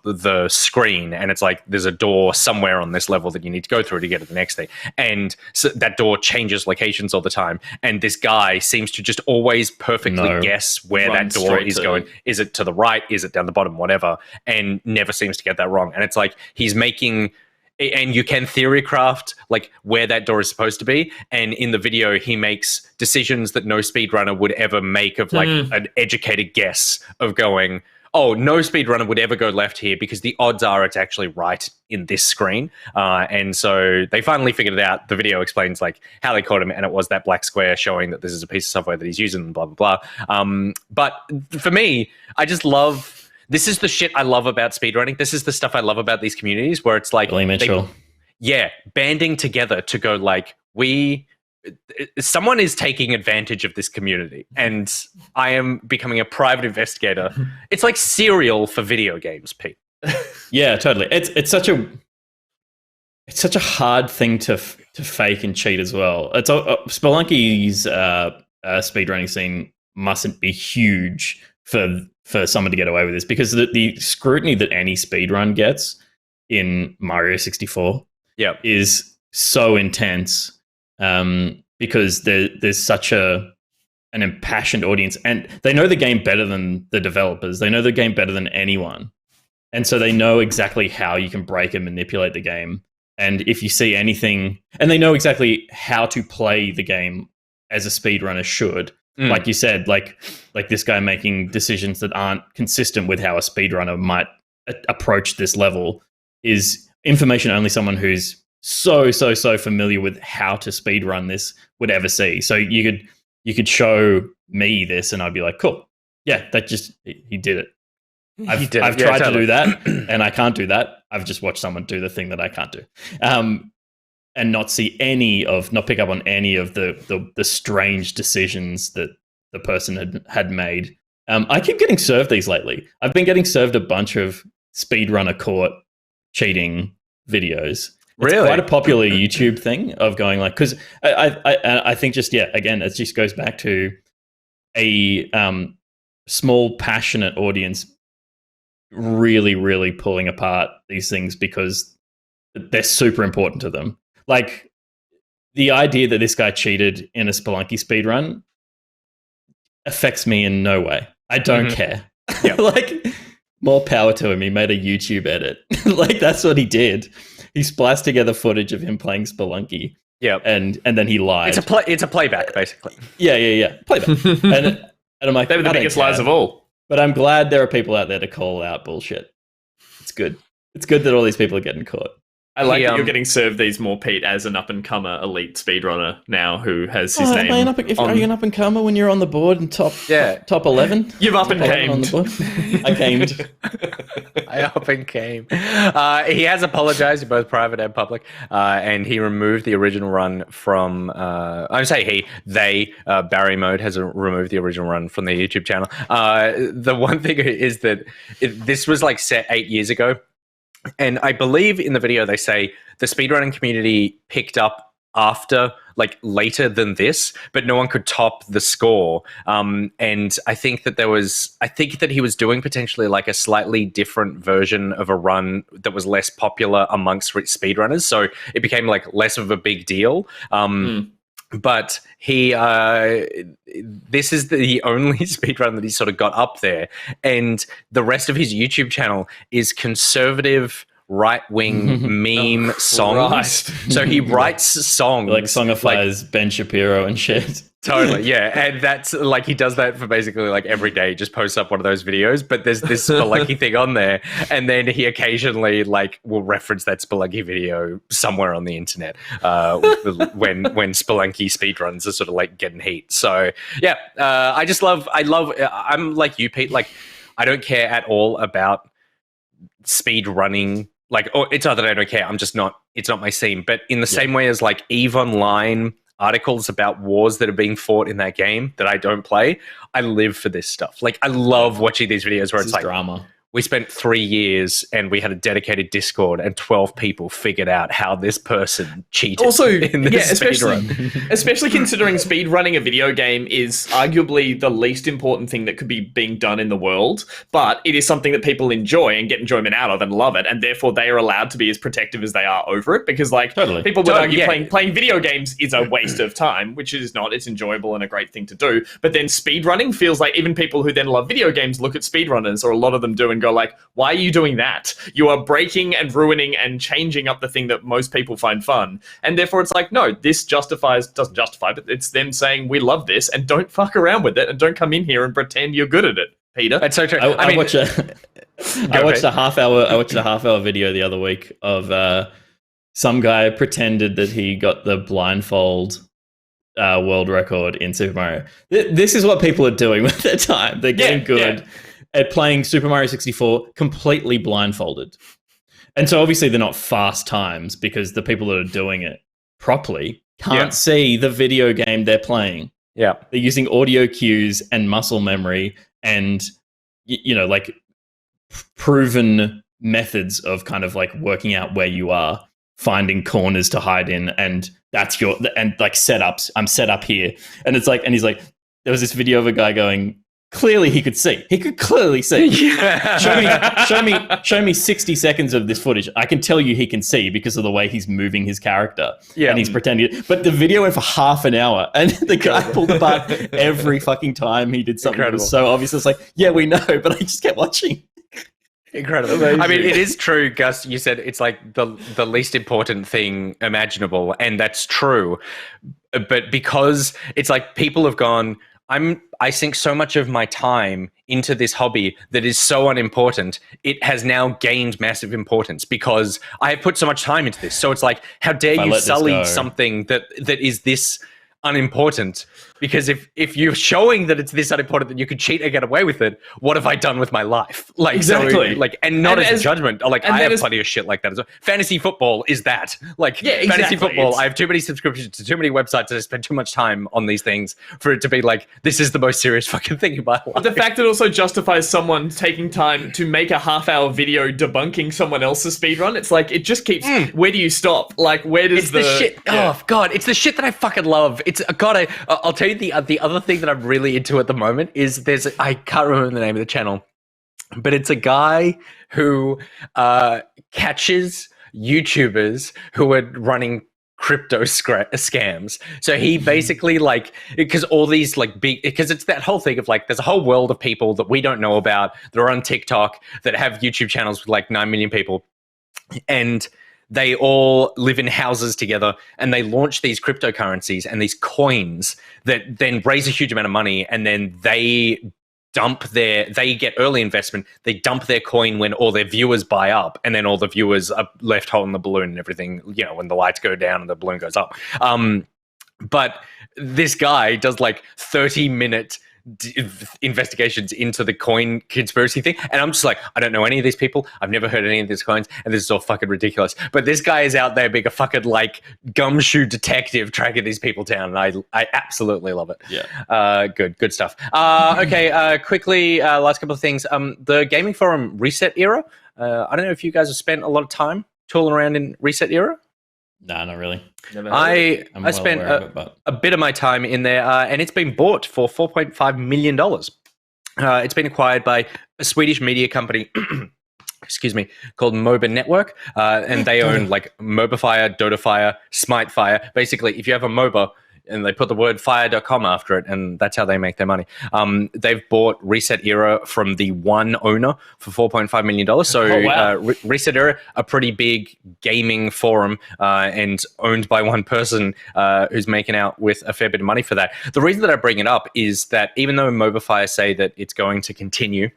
the screen and it's like there's a door somewhere on this level that you need to go through to get to the next thing, and so that door changes locations all the time, and this guy seems to just always perfectly guess where that door is going. Is it to the right, is it down the bottom, whatever, and never seems to get that wrong. And it's like he's making, and you can theorycraft like where that door is supposed to be, and in the video he makes decisions that no speedrunner would ever make of like an educated guess of going, oh, no speedrunner would ever go left here because the odds are it's actually right in this screen. And so they finally figured it out. The video explains like how they caught him, and it was that black square showing that this is a piece of software that he's using, blah, blah, blah. But for me, I just love this is the shit I love about speedrunning. This is the stuff I love about these communities where it's like, Billy Mitchell. banding together to go like, someone is taking advantage of this community and I am becoming a private investigator. It's like Serial for video games, Pete. Yeah, totally. It's such a hard thing to fake and cheat as well. It's Spelunky's speedrunning scene mustn't be huge for someone to get away with this, because the scrutiny that any speedrun gets in Mario 64 is so intense, because there's such an impassioned audience, and they know the game better than the developers. They know the game better than anyone. And so they know exactly how you can break and manipulate the game. And if you see anything, and they know exactly how to play the game as a speedrunner should. Like you said, like this guy making decisions that aren't consistent with how a speedrunner might approach this level is information only someone who's so familiar with how to speedrun this would ever see. So you could show me this and I'd be like, cool. Yeah, he did it. I've tried to do that and I can't do that. I've just watched someone do the thing that I can't do. And not pick up on any of the strange decisions that the person had made. I keep getting served these lately. I've been getting served a bunch of speedrunner caught cheating videos. It's quite a popular YouTube thing of going like, because I think again, it just goes back to a small passionate audience really pulling apart these things because they're super important to them. Like the idea that this guy cheated in a Spelunky speedrun affects me in no way. I don't care. Yep. Like, more power to him. He made a YouTube edit. Like, that's what he did. He spliced together footage of him playing Spelunky. Yeah, and then he lied. It's a playback, basically. Yeah. Playback. and I'm like, they were the biggest lies of all. But I'm glad there are people out there to call out bullshit. It's good. It's good that all these people are getting caught. I like that you're getting served these more, Pete, as an up-and-comer elite speedrunner now who has his name. Are you an up-and-comer when you're on the board and top 11? You've up and came. On the board? I came. I up and came. He has apologized in both private and public, and he removed the original run from... Barry Mode has removed the original run from their YouTube channel. The one thing is that this was like set 8 years ago. And I believe in the video they say the speedrunning community picked up later than this, but no one could top the score. And I think that he was doing potentially like a slightly different version of a run that was less popular amongst speedrunners. So it became like less of a big deal. But this is the only speedrun that he sort of got up there. And the rest of his YouTube channel is conservative right-wing meme songs. So he writes songs. Like songifies Ben Shapiro and shit. Totally, yeah. And that's like, he does that for basically like every day, just posts up one of those videos. But there's this Spelunky thing on there. And then he occasionally like will reference that Spelunky video somewhere on the internet when Spelunky speedruns are sort of like getting heat. So yeah, I'm like you, Pete. Like, I don't care at all about speed running. Like, it's not that I don't care. It's not my scene. But in the same way as like EVE Online articles about wars that are being fought in that game that I don't play, I live for this stuff. Like, I love watching these videos where it's like drama. We spent 3 years and we had a dedicated Discord and 12 people figured out how this person cheated. Also, in this especially considering speedrunning a video game is arguably the least important thing that could be being done in the world, but it is something that people enjoy and get enjoyment out of and love it, and therefore they are allowed to be as protective as they are over it, because like people would argue playing video games is a waste of time, which it is not. It's enjoyable and a great thing to do, but then speedrunning feels like even people who then love video games look at speedrunners, or a lot of them do, and go like, why are you doing that? You are breaking and ruining and changing up the thing that most people find fun. And therefore it's like, no, this doesn't justify, but it's them saying we love this and don't fuck around with it and don't come in here and pretend you're good at it, Peter. That's so true. I watched a half-hour video the other week of some guy pretended that he got the blindfold world record in Super Mario. This is what people are doing with their time. They're getting good. at playing Super Mario 64 completely blindfolded. And so obviously they're not fast times because the people that are doing it properly can't see the video game they're playing. Yeah. They're using audio cues and muscle memory and, like proven methods of kind of like working out where you are, finding corners to hide in, and that's like setups. I'm set up here. And it's like, and he's like, there was this video of a guy going, clearly he could see. He could clearly see. Yeah. Show me 60 seconds of this footage. I can tell you he can see because of the way he's moving his character. Yeah. And he's pretending. But the video went for half an hour, and the guy pulled apart every fucking time he did something. Incredible. That was so obvious. It's like, yeah, we know, but I just kept watching. Incredible. Amazing. I mean, it is true, Gus. You said it's like the least important thing imaginable, and that's true. But because it's like people have gone, I sink so much of my time into this hobby that is so unimportant, it has now gained massive importance because I have put so much time into this. So it's like, how dare you sully something that is this unimportant? Because if you're showing that it's this unimportant that you could cheat and get away with it, what have I done with my life? Like, exactly. So, like, and not as a judgment. Like, I have plenty of shit like that as well. Fantasy football is that. Like, fantasy football, I have too many subscriptions to too many websites, and I spend too much time on these things for it to be like, this is the most serious fucking thing in my life. But the fact it also justifies someone taking time to make a half-hour video debunking someone else's speedrun, it's like, it just keeps, where do you stop? Like, where does the shit, oh God, it's the shit that I fucking love. It's, God, I'll tell you the other thing that I'm really into at the moment is I can't remember the name of the channel, but it's a guy who catches YouTubers who are running crypto scams. So he basically like, because all these like big, because it's that whole thing of like, there's a whole world of people that we don't know about that are on TikTok that have YouTube channels with like 9 million people, and they all live in houses together, and they launch these cryptocurrencies and these coins that then raise a huge amount of money, and then they get early investment, they dump their coin when all their viewers buy up, and then all the viewers are left holding the balloon and everything, when the lights go down and the balloon goes up. But this guy does like 30-minute investigations into the coin conspiracy thing, and I'm just like, I don't know any of these people, I've never heard any of these coins, and this is all fucking ridiculous. But this guy is out there being a fucking like gumshoe detective tracking these people down, and I absolutely love it. Yeah. Good stuff. Okay, quickly, last couple of things. The gaming forum Reset Era. I don't know if you guys have spent a lot of time tooling around in Reset Era. No, not really. I spent a bit of my time in there, and it's been bought for $4.5 million. It's been acquired by a Swedish media company, excuse me, called MOBA Network, and they own like MobaFire, DotaFire, SmiteFire. Basically, if you have a MOBA, and they put the word fire.com after it, and that's how they make their money. They've bought Reset Era from the one owner for $4.5 million. So Reset Era, a pretty big gaming forum, and owned by one person who's making out with a fair bit of money for that. The reason that I bring it up is that even though MobaFire say that it's going to continue,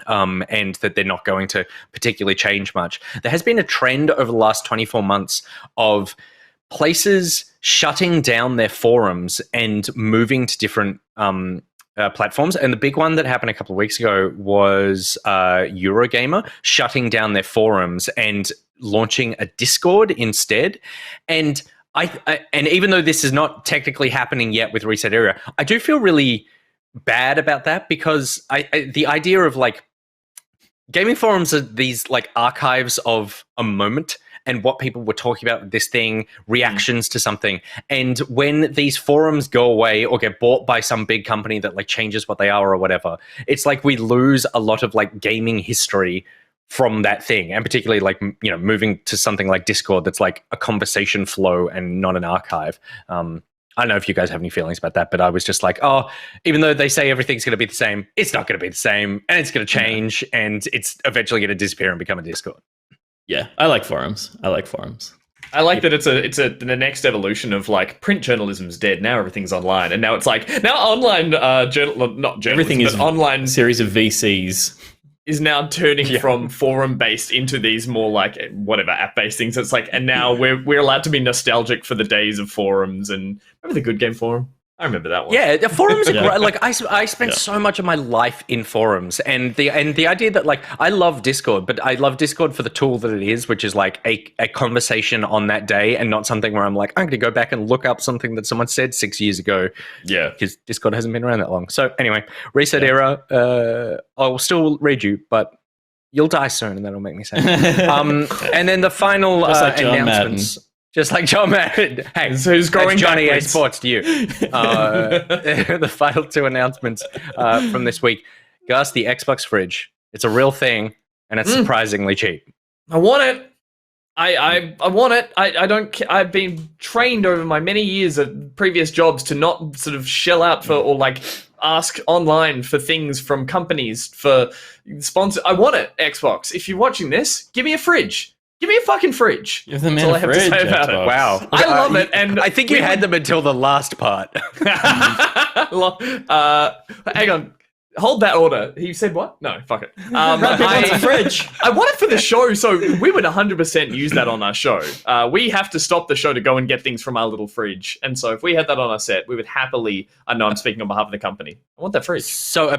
and that they're not going to particularly change much, there has been a trend over the last 24 months of places shutting down their forums and moving to different platforms. And the big one that happened a couple of weeks ago was Eurogamer shutting down their forums and launching a Discord instead. And and even though this is not technically happening yet with Reset Era, I do feel really bad about that, because the idea of like gaming forums are these like archives of a moment and what people were talking about with this thing, reactions to something. And when these forums go away or get bought by some big company that like changes what they are or whatever, it's like we lose a lot of like gaming history from that thing. And particularly like, moving to something like Discord that's like a conversation flow and not an archive. I don't know if you guys have any feelings about that, but I was just like, oh, even though they say everything's going to be the same, it's not going to be the same, and it's going to change, and it's eventually going to disappear and become a Discord. Yeah, I like forums. I like that it's the next evolution of like print journalism's dead. Now everything's online, and now it's like online not journalism, everything is online series of VCs is now turning from forum based into these more like whatever app based things. It's like, and now we're allowed to be nostalgic for the days of forums. And remember the Good Game Forum? I remember that one. Yeah, the forums are great. Like I spent so much of my life in forums, and the idea that like I love Discord, but I love Discord for the tool that it is, which is like a conversation on that day, and not something where I'm like, I'm going to go back and look up something that someone said 6 years ago. Yeah, because Discord hasn't been around that long. So anyway, Reset Era. I'll still read you, but you'll die soon, and that'll make me sad. And then the final announcements. Just like John Madden. Hey, so who's going Johnny backwards? A Sports to you. The final two announcements from this week. Gus, the Xbox fridge. It's a real thing, and it's surprisingly cheap. I want it. I want it. I don't. I've been trained over my many years of previous jobs to not sort of shell out for or like ask online for things from companies for sponsor. I want it. Xbox. If you're watching this, give me a fridge. Give me a fucking fridge. Give them That's all I have to say about it. Wow. I love it. And I think you had them until the last part. hang on. Hold that order. He said what? No, fuck it. Fridge. I want it for the show, so we would 100% use that on our show. We have to stop the show to go and get things from our little fridge. And so if we had that on our set, we would happily, I know I'm speaking on behalf of the company, I want that fridge. So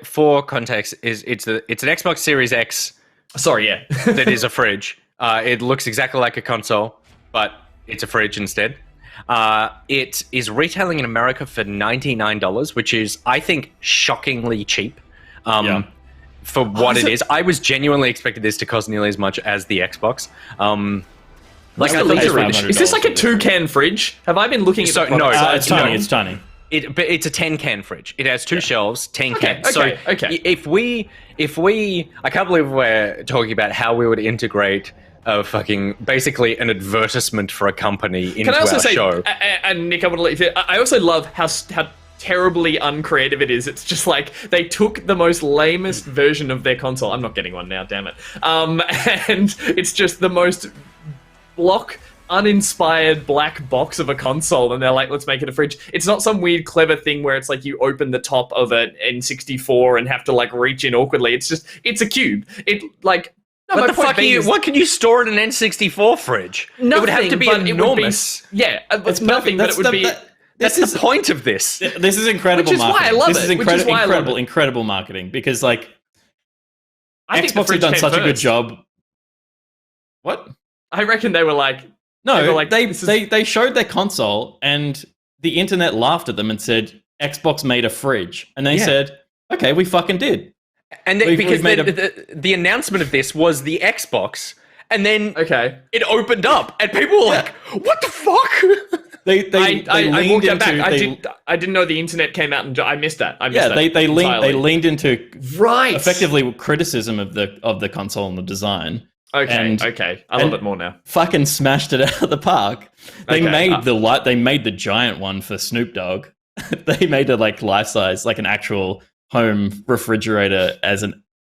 for context, it's an Xbox Series X. Sorry, yeah. That is a fridge. It looks exactly like a console, but it's a fridge instead. It is retailing in America for $99, which is, I think, shockingly cheap for what it is. I was genuinely expecting this to cost nearly as much as the Xbox. Is this like a toucan fridge? Have I been looking at the no, it's tiny. It's tiny. But it's a 10-can fridge. It has two shelves, 10 cans. Okay. If we, I can't believe we're talking about how we would integrate basically an advertisement for a company into our show. And Nick, I want to leave it. I also love how terribly uncreative it is. It's just like they took the most lamest version of their console. I'm not getting one now, damn it. And it's just the most uninspired black box of a console, and they're like, let's make it a fridge. It's not some weird clever thing where it's like you open the top of an N64 and have to like reach in awkwardly. It's a cube. What the fuck what can you store in an N64 fridge? Nothing, it would have to be enormous. It's nothing, but it would be... That's the point of this. This is incredible marketing. Which is why I love it. This is incredible marketing, because like Xbox have done such a good job. What? I reckon they were like... they showed their console, and the internet laughed at them and said, Xbox made a fridge. And they said, okay, we fucking did. And then, because the announcement of this was the Xbox, and then it opened up, and people were like, what the fuck? I walked that back. I didn't know the internet came out, and I missed that. They leaned into effectively criticism of the console and the design. Okay. I love it more now. Fucking smashed it out of the park. They made the giant one for Snoop Dogg. They made it like life size, like an actual home refrigerator.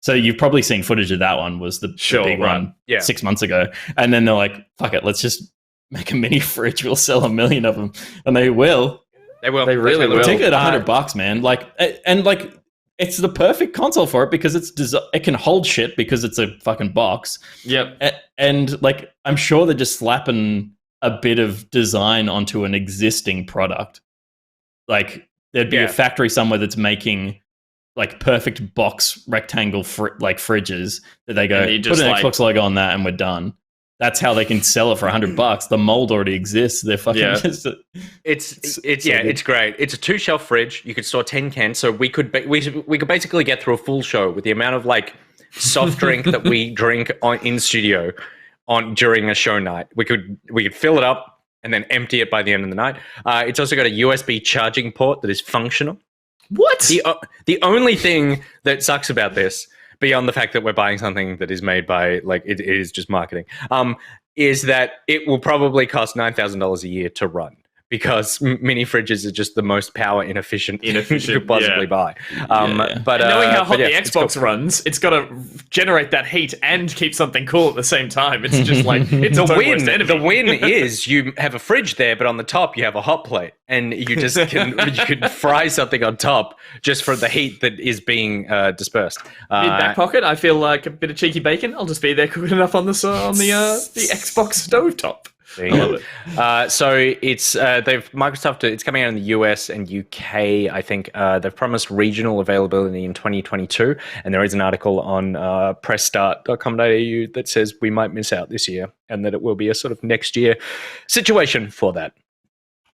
So you've probably seen footage of that one. Was the big one 6 months ago, and then they're like, "Fuck it, let's just make a mini fridge. We'll sell 1 million of them," and they will. They will. They really will. Take it at $100, man. It's the perfect console for it because it can hold shit because it's a fucking box. Yep. And like, I'm sure they're just slapping a bit of design onto an existing product. Like, there'd be a factory somewhere that's making like perfect box rectangle fridges that they go, put an Xbox logo on that and we're done. That's how they can sell it for $100. The mold already exists. They're fucking just... It's great. It's a 2-shelf fridge. You could store 10 cans. So we could basically get through a full show with the amount of like soft drink that we drink in studio during a show night. We could fill it up and then empty it by the end of the night. It's also got a USB charging port that is functional. What? The only thing that sucks about this, beyond the fact that we're buying something that is made by, like, it is just marketing, is that it will probably cost $9,000 a year to run, because mini fridges are just the most power inefficient you could possibly buy. But knowing how hot the Xbox runs, it's got to generate that heat and keep something cool at the same time. It's just like it's the win. The win is you have a fridge there, but on the top you have a hot plate, and you just can fry something on top just for the heat that is being dispersed. In back pocket, I feel like a bit of cheeky bacon. I'll just be there cooking it up on the Xbox stovetop. There you go. So it's it's coming out in the US and UK. I think they've promised regional availability in 2022, and there is an article on pressstart.com.au that says we might miss out this year, and that it will be a sort of next year situation for that.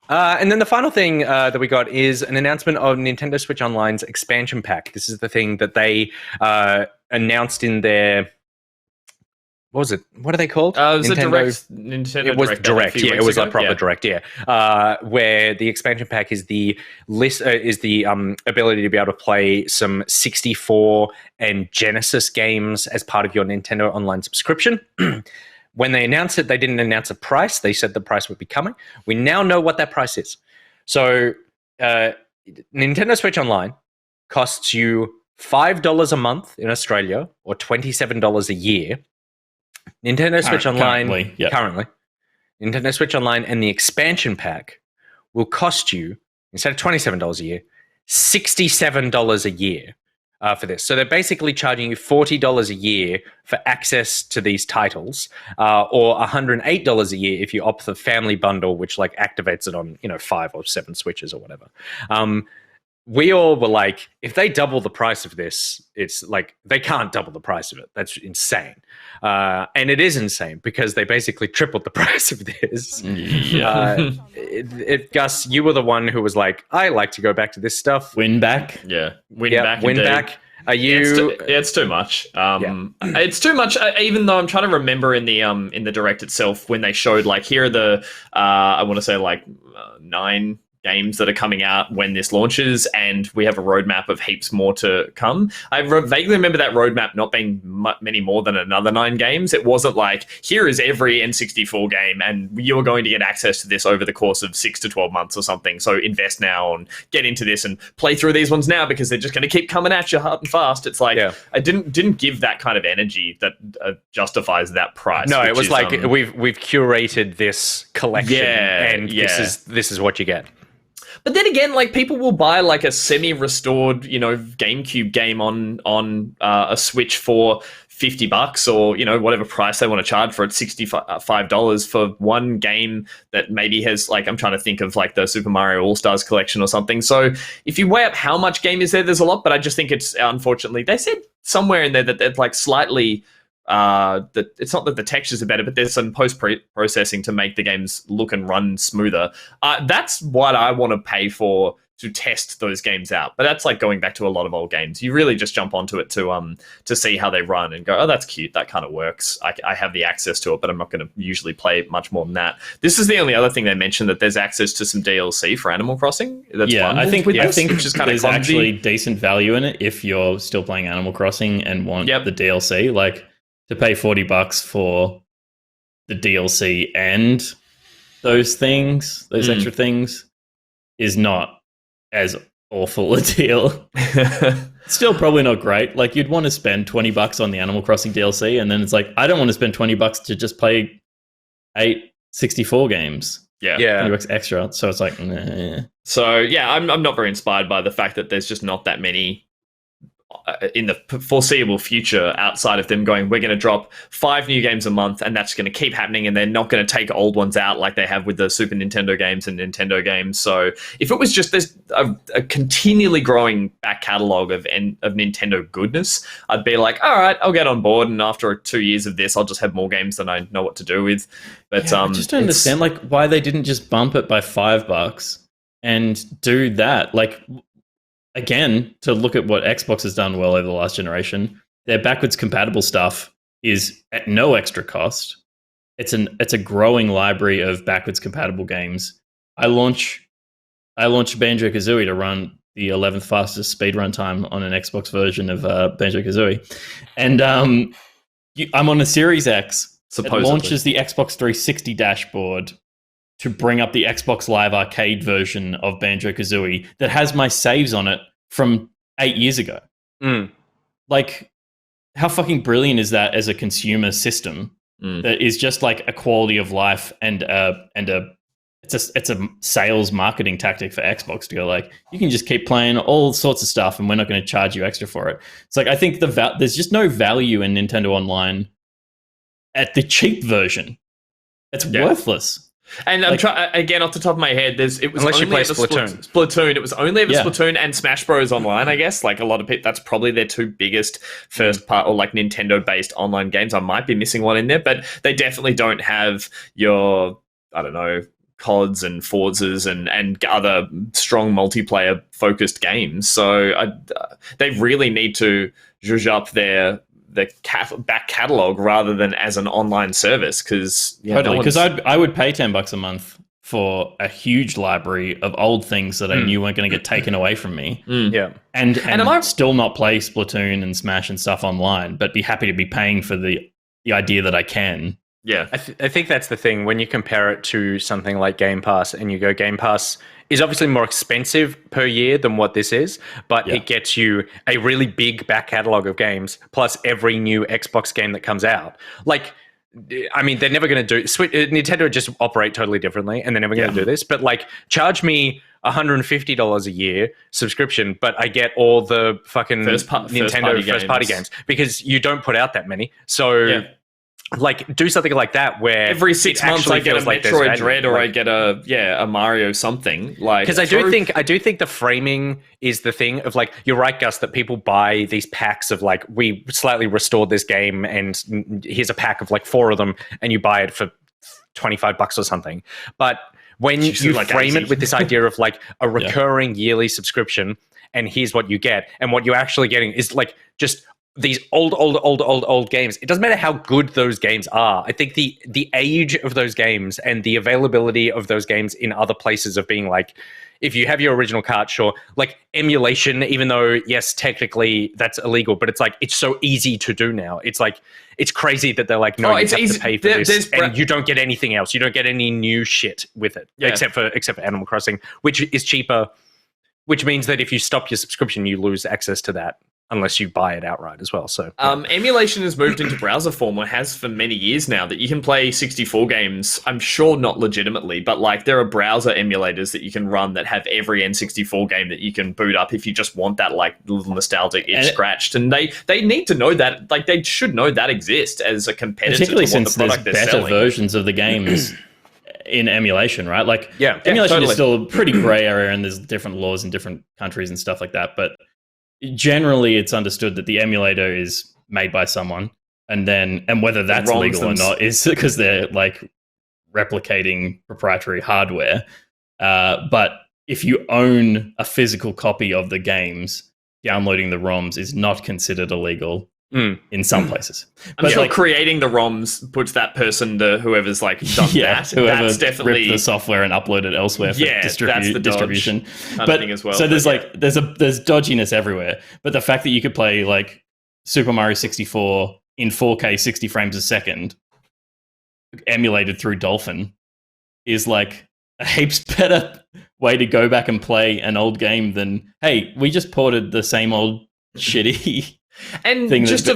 And then the final thing that we got is an announcement of Nintendo Switch Online's expansion pack. This is the thing that they announced in their... What was it? What are they called? It was Nintendo It was Direct. Yeah, it was like proper Direct. Yeah, where the expansion pack is the ability to be able to play some 64 and Genesis games as part of your Nintendo Online subscription. When they announced it, they didn't announce a price. They said the price would be coming. We now know what that price is. So, Nintendo Switch Online costs you $5 a month in Australia, or $27 a year. Nintendo Switch Online currently, Nintendo Switch Online and the expansion pack will cost you, instead of $27 a year, $67 a year for this. So they're basically charging you $40 a year for access to these titles, or $108 a year if you opt for the family bundle, which like activates it on 5 or 7 Switches or whatever. We all were like, if they double the price of this, it's like they can't double the price of it. That's insane. And it is insane because they basically tripled the price of this. Yeah. Gus, you were the one who was like, I like to go back to this stuff. Win back. Yeah. Win back. Are you? It's too much. It's too much. Even though I'm trying to remember in the Direct itself when they showed like, here are the I want to say like 9 games that are coming out when this launches, and we have a roadmap of heaps more to come. I vaguely remember that roadmap not being many more than another 9 games. It wasn't like, here is every N64 game, and you're going to get access to this over the course of 6 to 12 months or something. So invest now and get into this and play through these ones now because they're just going to keep coming at you hard and fast. It's like, I didn't give that kind of energy that justifies that price. No, it was like we've curated this collection, and this is what you get. But then again, like people will buy like a semi-restored, GameCube game on a Switch for $50 or whatever price they want to charge for it, $65 for one game that maybe has like, I'm trying to think of like the Super Mario All-Stars collection or something. So if you weigh up how much game is there's a lot, but I just think it's unfortunately they said somewhere in there that they're like slightly. That it's not that the textures are better, but there's some post-processing to make the games look and run smoother. That's what I want to pay for to test those games out. But that's like going back to a lot of old games. You really just jump onto it to see how they run and go, oh, that's cute. That kind of works. I have the access to it, but I'm not going to usually play much more than that. This is the only other thing they mentioned, that there's access to some DLC for Animal Crossing. I think just kind there's actually decent value in it if you're still playing Animal Crossing and want the DLC. Like, to pay $40 for the DLC and those things, those extra things, is not as awful a deal. Still probably not great. Like, you'd want to spend $20 on the Animal Crossing DLC, and then it's like, I don't want to spend $20 to just play 8 64 games. Yeah. $20 extra. So it's like, nah. So yeah, I'm not very inspired by the fact that there's just not that many in the foreseeable future outside of them going, we're going to drop 5 new games a month, and that's going to keep happening, and they're not going to take old ones out like they have with the Super Nintendo games and Nintendo games. So if it was just there's a continually growing back catalogue of Nintendo goodness, I'd be like, all right, I'll get on board, and after 2 years of this, I'll just have more games than I know what to do with. But I just don't understand like why they didn't just bump it by $5 and do that. Like, again, to look at what Xbox has done well over the last generation, their backwards compatible stuff is at no extra cost. It's a growing library of backwards compatible games. I launched Banjo-Kazooie to run the 11th fastest speedrun time on an Xbox version of Banjo-Kazooie, and I'm on a Series X. Supposedly. It launches the Xbox 360 dashboard to bring up the Xbox Live Arcade version of Banjo-Kazooie that has my saves on it from 8 years ago. Like, how fucking brilliant is that as a consumer system that is just like a quality of life and it's a sales marketing tactic for Xbox to go like, you can just keep playing all sorts of stuff and we're not going to charge you extra for it. It's like, I think there's just no value in Nintendo Online at the cheap version. It's worthless. And I'm trying again off the top of my head. It was unless you only play ever Splatoon. Splatoon. It was only ever Splatoon and Smash Bros. Online. I guess like a lot of people, that's probably their two biggest first part or like Nintendo-based online games. I might be missing one in there, but they definitely don't have your CODs and Forzas and other strong multiplayer focused games. So they really need to zhuzh up the back catalog rather than as an online service, because I would pay $10 a month for a huge library of old things that I knew weren't going to get taken away from me. And I might still not play Splatoon and Smash and stuff online, but be happy to be paying for the idea that I can. Yeah, I think that's the thing. When you compare it to something like Game Pass, and you go, Game Pass is obviously more expensive per year than what this is, but it gets you a really big back catalog of games, plus every new Xbox game that comes out. Like, I mean, they're never going to do... Nintendo just operate totally differently, and they're never going to do this. But, like, charge me $150 a year subscription, but I get all the fucking Nintendo first-party games, because you don't put out that many. So... Like, do something like that where every 6 months I get a Metroid Dread or I get a Mario something. Like, because I do think the framing is the thing of, like, you're right, Gus, that people buy these packs of, like, we slightly restored this game and here's a pack of like 4 of them, and you buy it for $25 or something. But when you like frame it with this idea of like a recurring yearly subscription, and here's what you get, and what you're actually getting is like just these old games. It doesn't matter how good those games are. I think the age of those games and the availability of those games in other places of being like, if you have your original cart, sure, like emulation, even though yes, technically that's illegal, but it's like, it's so easy to do now. It's like, it's crazy that they're like, no, you have to pay for this, and you don't get anything else. You don't get any new shit with it, except for Animal Crossing, which is cheaper, which means that if you stop your subscription, you lose access to that, unless you buy it outright as well. So emulation has moved into browser form, or has for many years now, that you can play 64 games, I'm sure not legitimately, but like there are browser emulators that you can run that have every N64 game that you can boot up if you just want that like little nostalgic itch scratched. And they need to know that, like they should know that exists as a competitor, particularly to what since the product there's they're better selling. versions of the games in emulation, right? Like emulation totally. is still a pretty gray area, and there's different laws in different countries and stuff like that, but generally it's understood that the emulator is made by someone, and whether that's legal or not is because they're like replicating proprietary hardware. But if you own a physical copy of the games, downloading the ROMs is not considered illegal in some places. I'm sure like, creating the ROMs puts that person to whoever's like done that. Whoever that's definitely ripped the software and uploaded it elsewhere for that's the distribution. But as well. So there's there's dodginess everywhere. But the fact that you could play like Super Mario 64 in 4K 60 frames a second, emulated through Dolphin, is like a heaps better way to go back and play an old game than, hey, we just ported the same old shitty. And just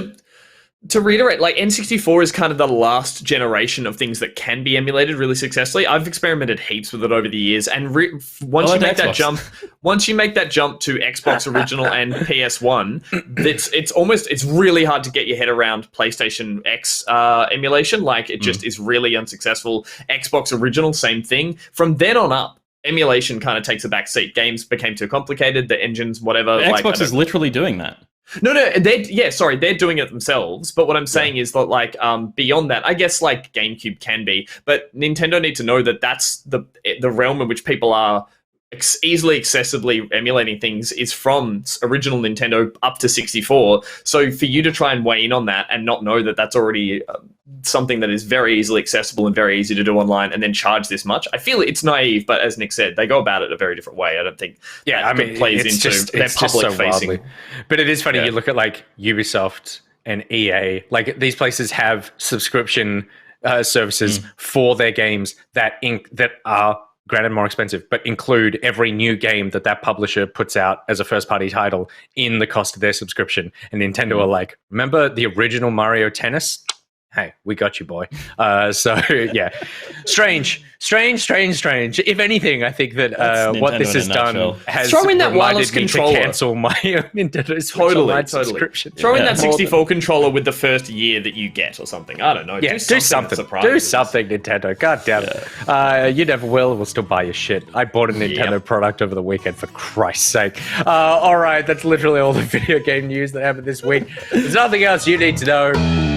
to reiterate, like N64 is kind of the last generation of things that can be emulated really successfully. I've experimented heaps with it over the years, and once you make that jump to Xbox Original and PS1, it's really hard to get your head around PlayStation X emulation. Like it just is really unsuccessful. Xbox Original, same thing. From then on up, emulation kind of takes a back seat. Games became too complicated. The engines, whatever. Xbox is literally doing that. No, they're doing it themselves. But what I'm saying is that, like, beyond that, I guess, like, GameCube can be. But Nintendo need to know that that's the realm in which people are easily accessibly emulating things is from original Nintendo up to 64. So for you to try and weigh in on that and not know that that's already something that is very easily accessible and very easy to do online, and then charge this much, I feel it's naive. But as Nick said, they go about it a very different way. I don't think plays into their public facing. But it is funny, you look at like Ubisoft and EA, like these places have subscription services for their games that are granted more expensive, but include every new game that publisher puts out as a first-party title in the cost of their subscription. And Nintendo are like, remember the original Mario Tennis? hey, we got you, boy. So yeah, strange. If anything, I think that what this has done has throw in that reminded wireless me controller. to cancel my Nintendo Switch Online subscription. Throw in that 64 controller with the first year that you get, or something. I don't know. Yeah, do something. Do something, Nintendo. God damn it. You never will. We'll still buy your shit. I bought a Nintendo product over the weekend, for Christ's sake. All right, that's literally all the video game news that happened this week. There's nothing else you need to know.